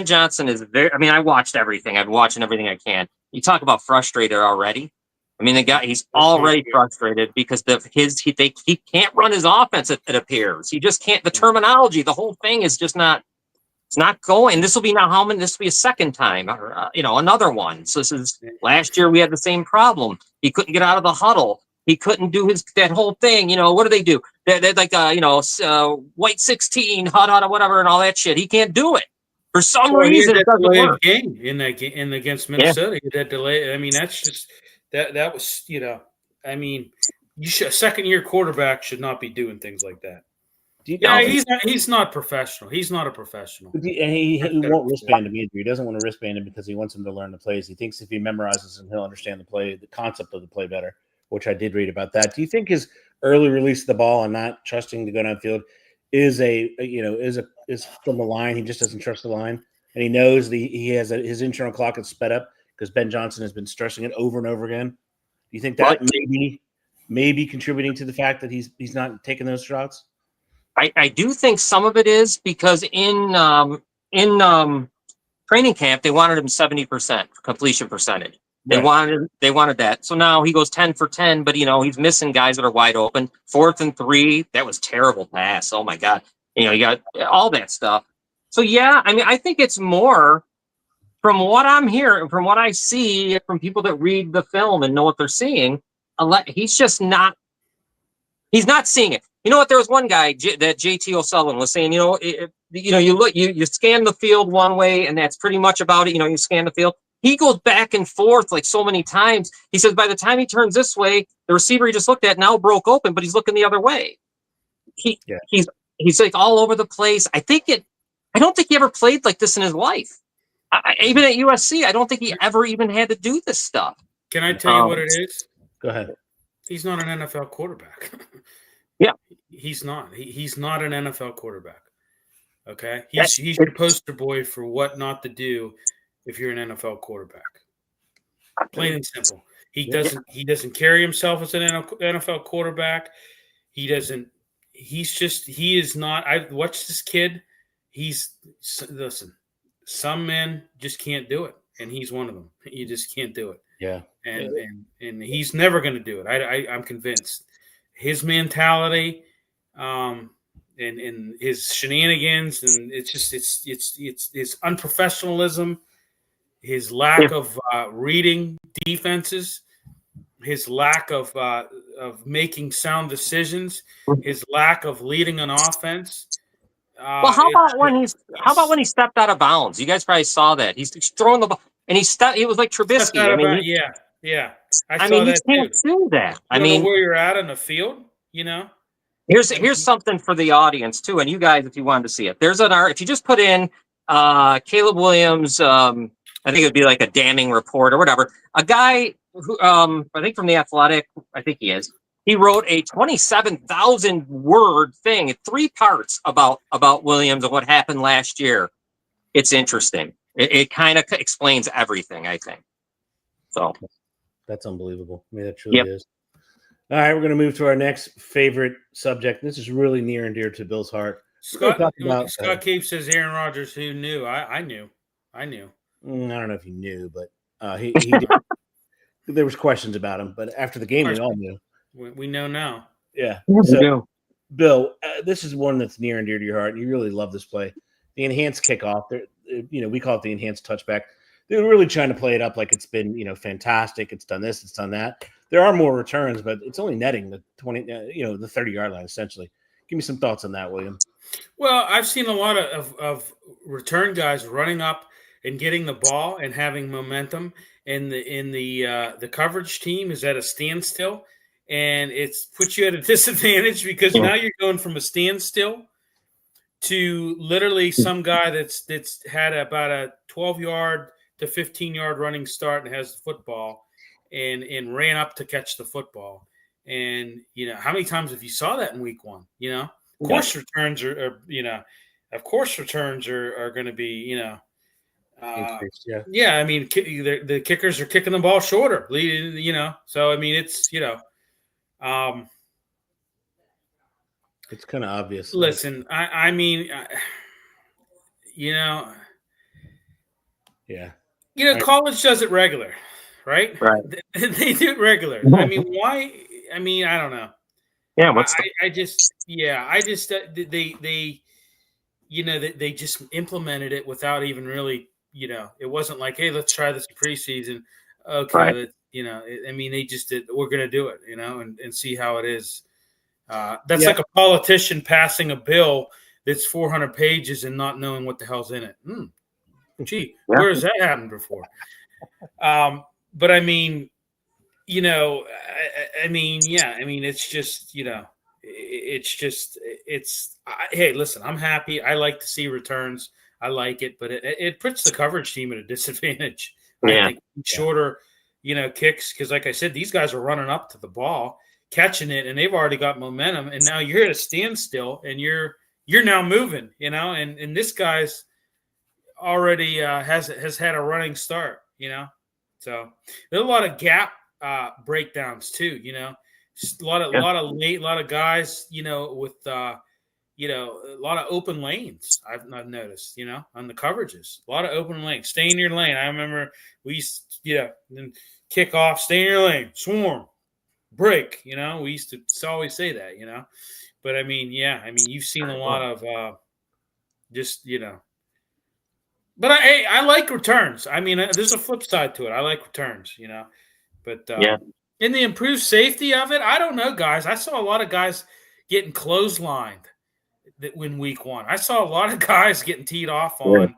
Johnson is very. I mean, I watched everything. I've watching everything I can. You talk about frustrated already. I mean, the guy, he's already frustrated because he can't run his offense. It appears he just can't. The terminology, the whole thing is just not. It's not going. This will be This will be a second time, or another one. So this is last year. We had the same problem. He couldn't get out of the huddle. He couldn't do that whole thing. What do they do? They're like white 16, hot, whatever, and all that shit. He can't do it for some reason. It doesn't work. Game in against Minnesota. That delay. I mean, that's just that was I mean, a second-year quarterback should not be doing things like that. He's not professional. He's not a professional. And he won't wristband him either. He doesn't want to wristband him because he wants him to learn the plays. He thinks if he memorizes them, he'll understand the concept of the play better, which I did read about that. Do you think his early release of the ball and not trusting to go downfield is from the line? He just doesn't trust the line, and he knows he has his internal clock is sped up because Ben Johnson has been stressing it over and over again. Do you think that may be contributing to the fact that he's not taking those shots? I do think some of it is because in training camp they wanted him 70% completion percentage. They wanted that. So now he goes 10 for 10, but he's missing guys that are wide open. 4th and 3, that was terrible pass. Oh my God. You got all that stuff. So yeah, I mean, I think it's more from what I'm hearing, from what I see from people that read the film and know what they're seeing. He's just not. He's not seeing it. You know what? There was one guy that JT O'Sullivan was saying. You scan the field one way, and that's pretty much about it. You scan the field. He goes back and forth like so many times. He says by the time he turns this way, the receiver he just looked at now broke open, but he's looking the other way. He's like all over the place. I don't think he ever played like this in his life. Even at USC, I don't think he ever even had to do this stuff. Can I tell you what it is? Go ahead. He's not an NFL quarterback. Yeah, he's not. He's not an NFL quarterback. Okay, he's your poster boy for what not to do if you're an NFL quarterback. Plain and simple. He doesn't carry himself as an NFL quarterback. He doesn't. He is not. I watched this kid. Listen. Some men just can't do it, and he's one of them. You just can't do it. Yeah. And he's never going to do it. I'm convinced. His mentality, and his shenanigans, and it's just it's unprofessionalism, his lack of reading defenses, his lack of making sound decisions, his lack of leading an offense. Well, how about when he stepped out of bounds? You guys probably saw that. He's throwing the ball, and he was like Trubisky. Yeah. I mean, saw he that can't too. do that. You don't know where you're at on the field, Here's something for the audience too, and you guys, if you wanted to see it. There's an art. If you just put in Caleb Williams, I think it'd be like a damning report or whatever. A guy who, I think from the Athletic, I think he is. He wrote a 27,000 word thing, 3 parts about Williams and what happened last year. It's interesting. It kind of explains everything, I think. So that's unbelievable. I mean, that truly is. All right, we're going to move to our next favorite subject. This is really near and dear to Bill's heart. Scott Cave says Aaron Rodgers. Who knew? I knew. I don't know if he knew, but he did. There was questions about him, but after the game, we all knew. We know now. Yeah. So, Bill, this is one that's near and dear to your heart. You really love this play. The enhanced kickoff. We call it the enhanced touchback. They're really trying to play it up like it's been, fantastic. It's done this, it's done that. There are more returns, but it's only netting the 20, the 30-yard line essentially. Give me some thoughts on that, William. Well, I've seen a lot of return guys running up and getting the ball and having momentum, and the coverage team is at a standstill, and it's puts you at a disadvantage because now you're going from a standstill to literally some guy that's had about a 12-yard to 15-yard running start and has the football and ran up to catch the football. And, how many times have you saw that in week one? Of course returns are going to be, increased, yeah. I mean, the kickers are kicking the ball shorter, so, I mean, it's, it's kind of obvious. Listen, I mean, yeah. College does it regular, right? Right. They do it regular. I mean, why? I mean, I don't know. Yeah. I just they just implemented it without even really, it wasn't like, hey, let's try this preseason. Okay. Right. I mean, they just did, we're going to do it, and see how it is. That's like a politician passing a bill that's 400 pages and not knowing what the hell's in it. Gee, where has that happened before? But I mean, it's just, hey, listen, I'm happy. I like to see returns. I like it, but it puts the coverage team at a disadvantage. I think shorter, kicks, because like I said, these guys are running up to the ball, catching it, and they've already got momentum, and now you're at a standstill, and you're now moving, and this guy's already has had a running start, so there's a lot of gap breakdowns too, a lot of guys, with a lot of open lanes. I've noticed, on the coverages, a lot of open lanes. Stay in your lane. I remember we used, then kick off, stay in your lane, swarm, break. We used to always say that, But I mean, you've seen a lot of just, But I like returns. I mean, there's a flip side to it. I like returns, But in the improved safety of it, I don't know, guys. I saw a lot of guys getting clotheslined that win week one. I saw a lot of guys getting teed off on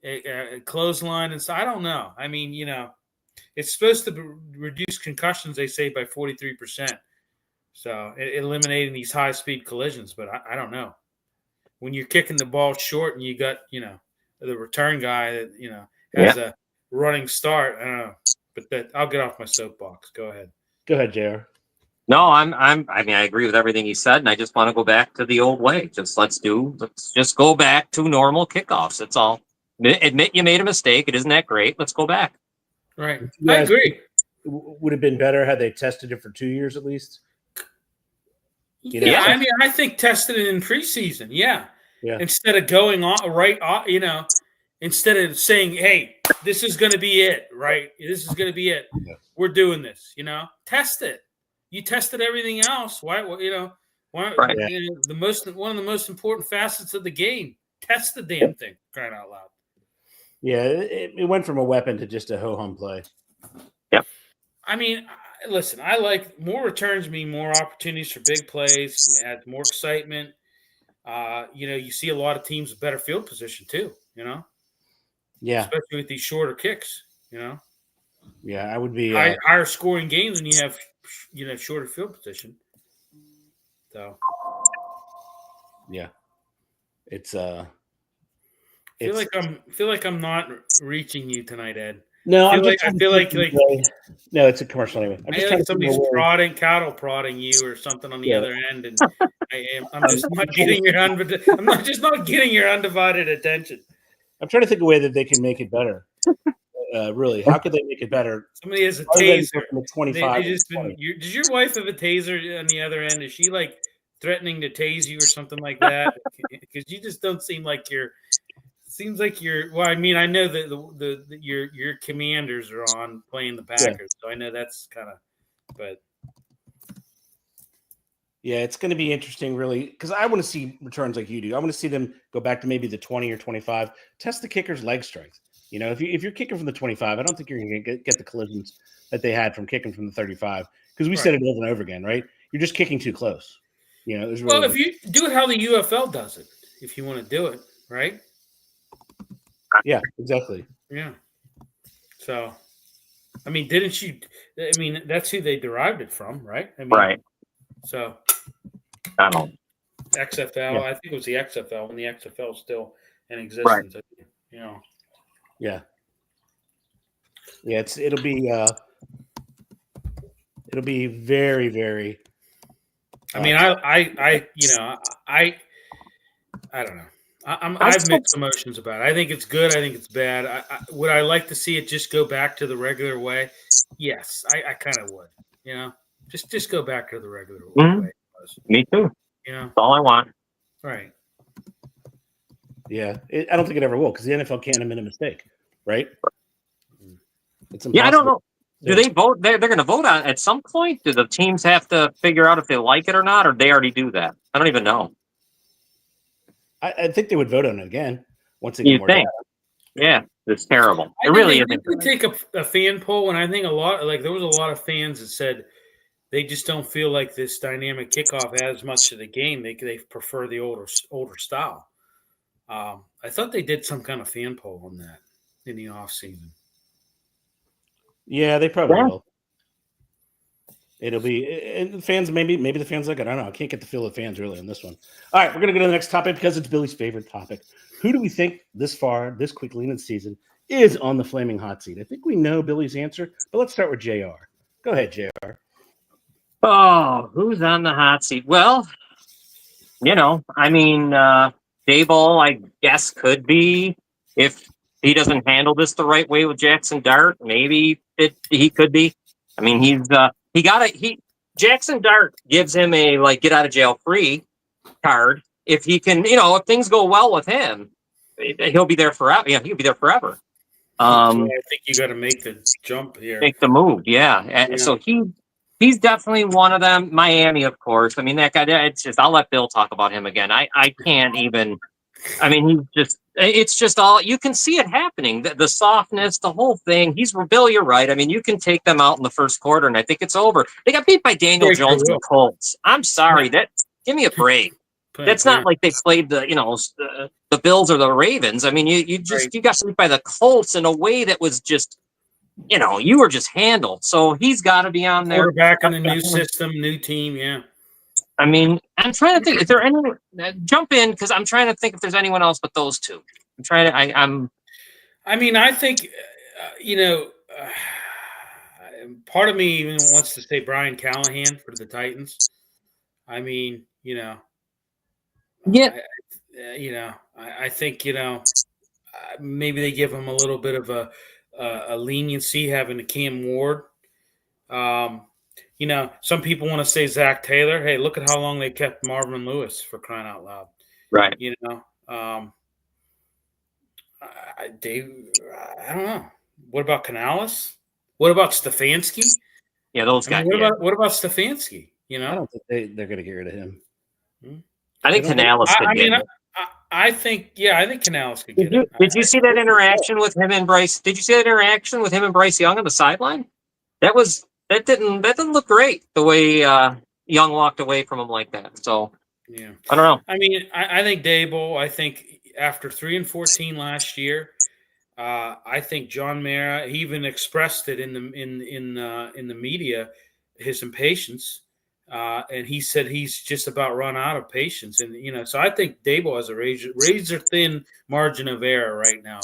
a clothesline, and so I don't know. I mean, it's supposed to reduce concussions, they say, by 43%. So eliminating these high-speed collisions, but I don't know. When you're kicking the ball short and you got, the return guy that, has a running start, I don't know. But I'll get off my soapbox. Go ahead. Go ahead, JR. No, I agree with everything he said, and I just want to go back to the old way. Let's just go back to normal kickoffs. That's all. Admit you made a mistake. It isn't that great. Let's go back. Right. I agree. Would have been better had they tested it for 2 years at least. I mean, I think tested it in preseason. Yeah. Instead of going on right off, instead of saying, "Hey, this is going to be it, right? This is going to be it. We're doing this." Test it. You tested everything else. Why? Why? Right. One of the most important facets of the game. Test the damn thing. Crying out loud. Yeah, it went from a weapon to just a ho-hum play. Yep. I mean, listen, I like more returns mean more opportunities for big plays, add more excitement. You see a lot of teams with better field position too, Yeah. Especially with these shorter kicks, Yeah, I would be higher scoring games when you have, shorter field position. So yeah. It's I feel like I'm not reaching you tonight, Ed. No, I feel like no, it's a commercial anyway. I'm just trying to somebody's cattle prodding you or something on the other end, and I'm just not getting your undivided attention. I'm trying to think of a way that they can make it better. Really, how could they make it better? Somebody has a taser. 25. Does your wife have a taser on the other end? Is she like threatening to tase you or something like that? Because you just don't seem like you're. Seems like you're. Well, I mean, I know that your Commanders are on playing the Packers, so I know that's kind of. But yeah, it's going to be interesting, really, because I want to see returns like you do. I want to see them go back to maybe the 20 or 25. Test the kicker's leg strength. If you're kicking from the 25, I don't think you're going to get the collisions that they had from kicking from the 35, because we said it over and over again, right? You're just kicking too close. If you do it how the UFL does it, if you want to do it, right? Yeah, exactly. Yeah. So, I mean, didn't you? I mean, that's who they derived it from, right? I mean, right. So, I don't. XFL. Yeah. I think it was the XFL when the XFL was still in existence. Right. Yeah. Yeah. It'll be very, very. I mean, I don't know. I have mixed emotions about it. I think it's good. I think it's bad. Would I like to see it just go back to the regular way? Yes, I kind of would. Just go back to the regular way. Me too. That's all I want. Right. Yeah, I don't think it ever will, because the NFL can't admit a mistake, right? It's impossible. Yeah, I don't know. Do they vote? They're going to vote on it at some point? Do the teams have to figure out if they like it or not, or they already do that? I don't even know. I think they would vote on it again once they get more data. Yeah, it's terrible. It really is. They could take a fan poll, and I think there was a lot of fans that said they just don't feel like this dynamic kickoff adds much to the game. They prefer the older style. I thought they did some kind of fan poll on that in the off season. Yeah, they probably will. It'll be fans. Maybe the fans like it. I don't know. I can't get the feel of fans really on this one. All right, we're gonna go to the next topic because it's Billy's favorite topic. Who do we think this quickly in the season is on the flaming hot seat? I think we know Billy's answer, but let's start with JR. Go ahead, JR. Oh, who's on the hot seat? Well, I mean, Daboll, I guess, could be, if he doesn't handle this the right way with Jackson Dart. Maybe he could be. I mean, Jackson Dart gives him a get out of jail free card. If he can, if things go well with him, he'll be there forever. Yeah, he'll be there forever. I think you got to make the jump here. Make the move, yeah. So he's definitely one of them. Miami, of course. I mean, that guy. I'll let Bill talk about him again. I can't even. I mean, it's just all, you can see it happening. The softness, the whole thing. Bill, you're right. I mean, you can take them out in the first quarter, and I think it's over. They got beat by Daniel Jones and the Colts. I'm sorry. Give me a break. That's not like they played the Bills or the Ravens. I mean, you got beat by the Colts in a way that was just, you were just handled. So he's got to be on there. Quarterback in a new system, new team, yeah. I mean, I'm trying to think. Is there anyone jump in, because I'm trying to think if there's anyone else but those two. I'm trying to. I mean, I think part of me even wants to say Brian Callahan for the Titans. I mean, yeah. I think maybe they give him a little bit of a leniency having the Cam Ward. Some people want to say Zach Taylor. Hey, look at how long they kept Marvin Lewis, for crying out loud. Right. I don't know. What about Canales? What about Stefanski? Yeah, those guys. What about Stefanski? You know, I don't think they're going to get rid of him. I think Canales could get it. I think Canales could get it. Did you see that interaction with him and Bryce? Did you see that interaction with him and Bryce Young on the sideline? That didn't look great the way Young walked away from him like that. So yeah, I don't know. I mean, I think Dable. I think after 3-14 last year, I think John Mara. He even expressed it in the media, his impatience. And he said he's just about run out of patience. And, so I think Dable has a razor thin margin of error right now.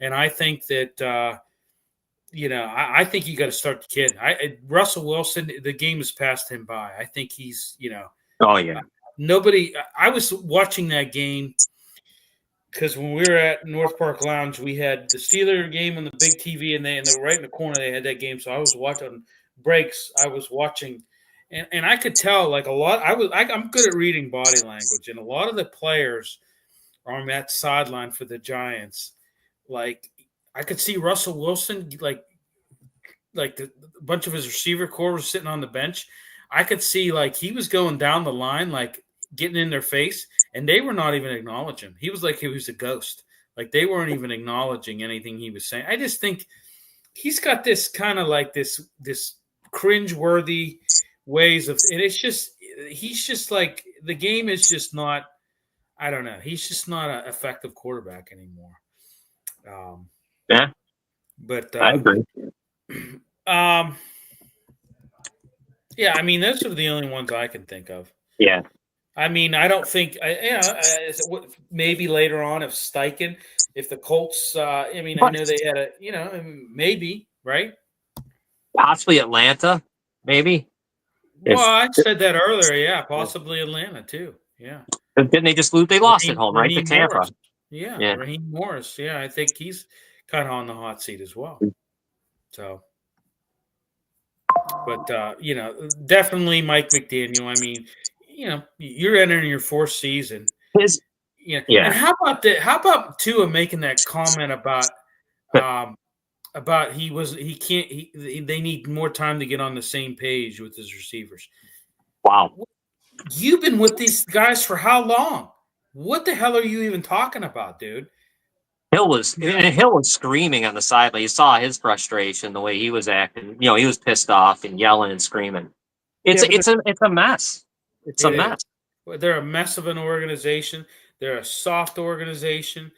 And I think that, I think you got to start the kid. Russell Wilson, the game has passed him by. I think he's, Oh, yeah. I was watching that game because when we were at North Park Lounge, we had the Steeler game on the big TV, and right in the corner they had that game. So I was watching breaks. I was watching. And I could tell, like, a lot. I'm good at reading body language, and a lot of the players on that sideline for the Giants, like, I could see Russell Wilson, like a bunch of his receiver core was sitting on the bench. I could see, like, he was going down the line, like, getting in their face, and they were not even acknowledging him. He was like he was a ghost. Like, they weren't even acknowledging anything he was saying. I just think he's got this kind of like this cringeworthy ways of, and he's just like, the game is just not, I don't know. He's just not an effective quarterback anymore. Yeah, but I agree. Yeah, I mean, those are the only ones I can think of. Yeah. I mean, I don't think, maybe later on if Steichen, if the Colts, I know they had maybe, right? Possibly Atlanta, maybe. Well, I said that earlier. Yeah, possibly Atlanta too. Yeah. Didn't they just lose? They lost at home, right? To Tampa. Morris. Yeah, Raheem Morris. Yeah, I think he's kind of on the hot seat as well. So, but definitely Mike McDaniel. I mean, you're entering your fourth season. And how about Tua making that comment about they need more time to get on the same page with his receivers. Wow. You've been with these guys for how long? What the hell are you even talking about, dude? Hill was screaming on the sideline. You saw his frustration, the way he was acting. He was pissed off and yelling and screaming. It's a mess. It's a mess. They're a mess of an organization. They're a soft organization.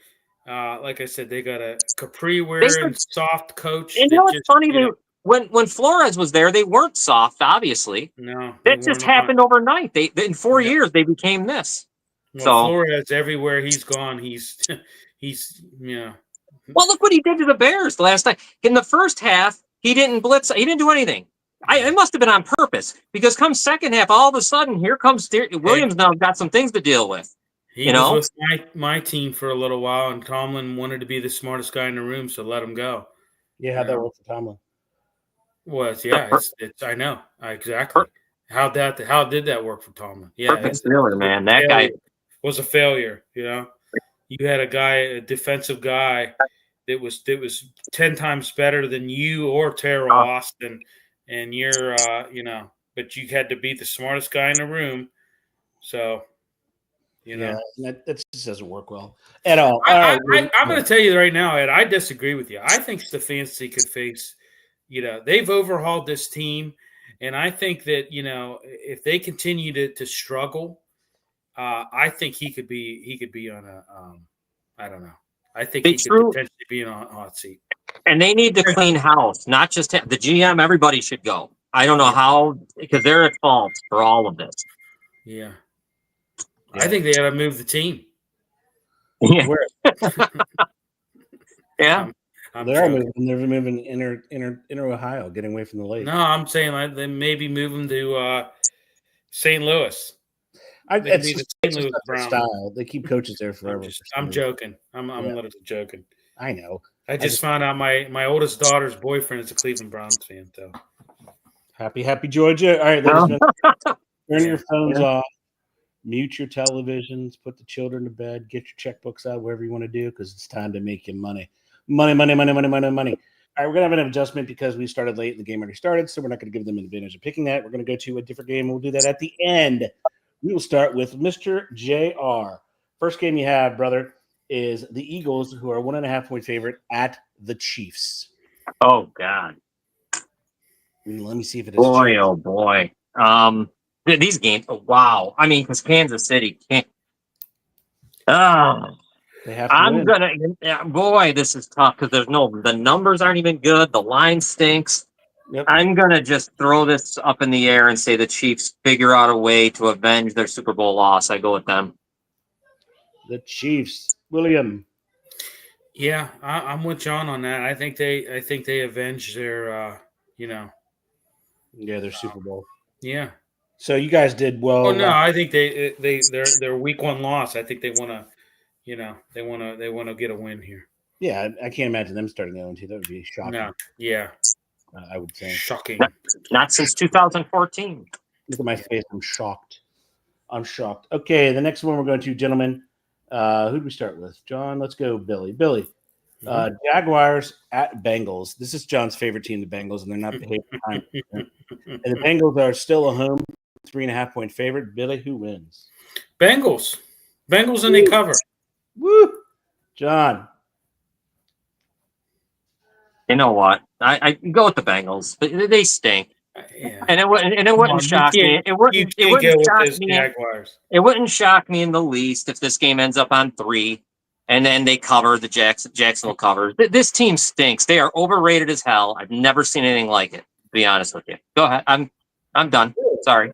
Like I said, they got a Capri wearing soft coach. And it's funny when Flores was there, they weren't soft. Obviously, no, that just happened overnight. They in 4 years they became this. Well, so Flores, everywhere he's gone, he's Well, look what he did to the Bears the last time. In the first half, he didn't blitz. He didn't do anything. It must have been on purpose, because come second half, all of a sudden, here comes Williams. Now got some things to deal with. He was with my team for a little while, and Tomlin wanted to be the smartest guy in the room, so let him go. Yeah, how'd that work for Tomlin? I know exactly how did that work for Tomlin? Yeah, perfect failure, man. That guy was a failure. You had a defensive guy that was 10 times better than you or Terrell Austin, and you're but you had to be the smartest guy in the room, so. That just doesn't work well at all. I'm going to tell you right now, Ed, I disagree with you. I think Stefanski could face, they've overhauled this team, and I think that, if they continue to struggle, I think he could be on a, I don't know. I think he could potentially be on a hot seat. And they need to clean house, not just the GM. Everybody should go. I don't know how, because they're at fault for all of this. Yeah. I think they got to move the team. Yeah. Yeah. They're moving inner Ohio, getting away from the lake. No, I'm saying they maybe move them to St. Louis. It's just style. They keep coaches there forever. I'm joking. I'm literally joking. I know. I just found out my oldest daughter's boyfriend is a Cleveland Browns fan, though. Happy Georgia. All right, turn your phones off. Mute your televisions, put the children to bed, get your checkbooks out, wherever you want to do, because it's time to make you money. Money. All right, we're going to have an adjustment because we started late and the game already started, so we're not going to give them an advantage of picking that. We're going to go to a different game. We'll do that at the end. We will start with Mr. JR. First game you have, brother, is the Eagles, who are 1.5-point favorite at the Chiefs. Oh, God. Let me see if it is Boy, true. oh, boy. These games, wow. I mean, because Kansas City can't. They have to I'm win. gonna, boy, this is tough because the numbers aren't even good. The line stinks. Yep. I'm gonna just throw this up in the air and say the Chiefs figure out a way to avenge their Super Bowl loss. I go with them. The Chiefs, William. Yeah, I'm with John on that. I think they avenge their, their Super Bowl. Yeah. So you guys did well. Oh no, I think their week one loss. I think they want to, they want to get a win here. Yeah, I can't imagine them starting the 0-2. That would be shocking. No, yeah, I would say shocking. Not since 2014. Look at my face. I'm shocked. Okay, the next one we're going to, gentlemen. Who do we start with? John, let's go, Billy. Jaguars at Bengals. This is John's favorite team, the Bengals, and they're not behaving. And the Bengals are still a home 3.5-point favorite. Billy, who wins? Bengals, and they cover. Woo, John. You know what? I go with the Bengals. They stink. Yeah. And it wouldn't shock me. It wouldn't shock me. Jaguars. It wouldn't shock me in the least if this game ends up on 3, and then they cover the Jacksonville covers. This team stinks. They are overrated as hell. I've never seen anything like it. To be honest with you, go ahead. I'm done. Sorry.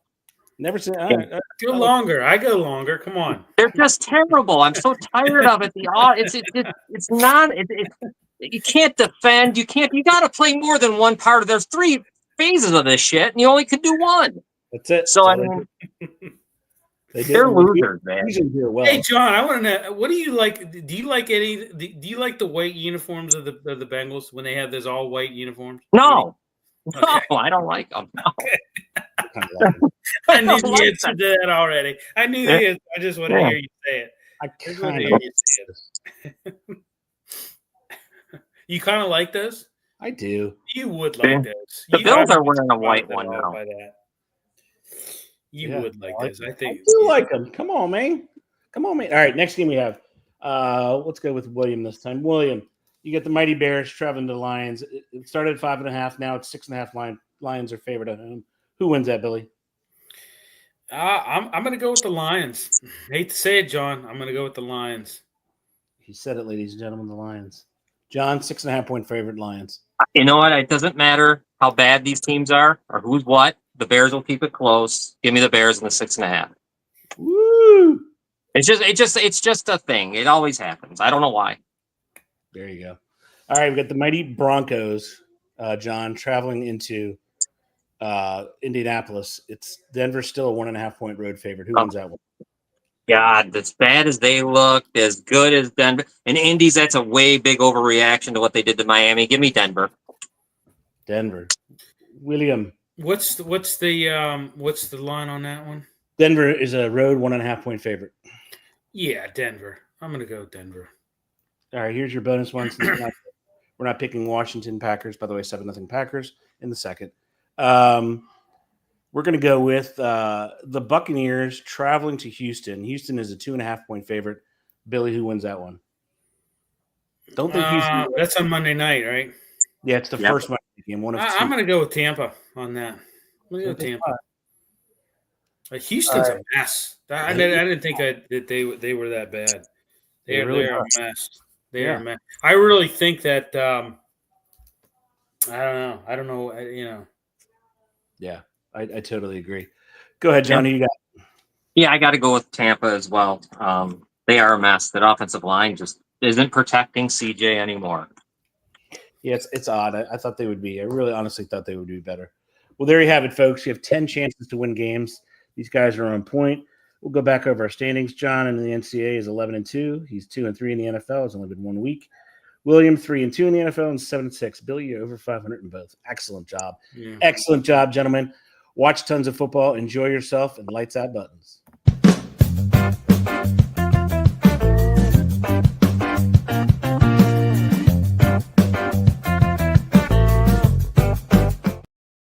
Never seen. Go longer. I go longer. Come on. They're just terrible. I'm so tired of it. It's not. You can't defend. You got to play more than one part of. There's 3 phases of this shit, and you only could do one. That's it. So I mean, they're losers, man. Hey, John, I want to know, what do you like? Do you like the white uniforms of the Bengals when they have those all white uniforms? No, okay. No, I don't like them. No. I knew the answer to that already. I knew the answer. I just want to hear you say it. You kind of like those? I do. You would like those. The Bills are wearing a white one now. You would like those. I think. I do like them. Come on, man. All right, next game we have. Let's go with William this time. William, you get the Mighty Bears traveling to the Lions. It started at 5.5. Now it's 6.5. Lions are favored at home. Who wins that, Billy? I'm going to go with the Lions. Hate to say it, John. I'm going to go with the Lions. He said it, ladies and gentlemen, the Lions. John, 6.5-point favorite, Lions. You know what? It doesn't matter how bad these teams are or who's what. The Bears will keep it close. Give me the Bears in the 6.5. Woo! It's just a thing. It always happens. I don't know why. There you go. All right, we've got the mighty Broncos, John, traveling into Indianapolis. It's Denver's still a 1.5-point road favorite. Who wins that one? God, as bad as they look, as good as Denver. And Indy's, that's a way big overreaction to what they did to Miami. Give me Denver. Denver. William. What's the line on that one? Denver is a road 1.5-point favorite. Yeah, Denver. I'm going to go Denver. All right, here's your bonus one. We're not picking Washington Packers. By the way, 7-0 Packers in the second. We're going to go with the Buccaneers traveling to Houston. Houston is a 2.5-point favorite. Billy, who wins that one? Don't think Houston. That's on Monday night, right? Yeah, it's the first Monday game. I'm going to go with Tampa on that. I'm going to go Tampa. Houston's a mess. I didn't think that they were that bad. They are a mess. They are a mess. I really think that I don't know. Yeah, I totally agree. Go ahead, Johnny. You got. Yeah, I got to go with Tampa as well. They are a mess. That offensive line just isn't protecting CJ anymore. Yeah, it's odd. I thought they would be. I really honestly thought they would do better. Well, there you have it, folks. You have 10 chances to win games. These guys are on point. We'll go back over our standings. John in the NCAA is 11-2. He's 2-3 in the NFL. It's only been 1 week. William 3-2 in the NFL and 7-6. Billy, you're over 500 in both. Excellent job. Yeah. Excellent job, gentlemen. Watch tons of football. Enjoy yourself and lights out buttons.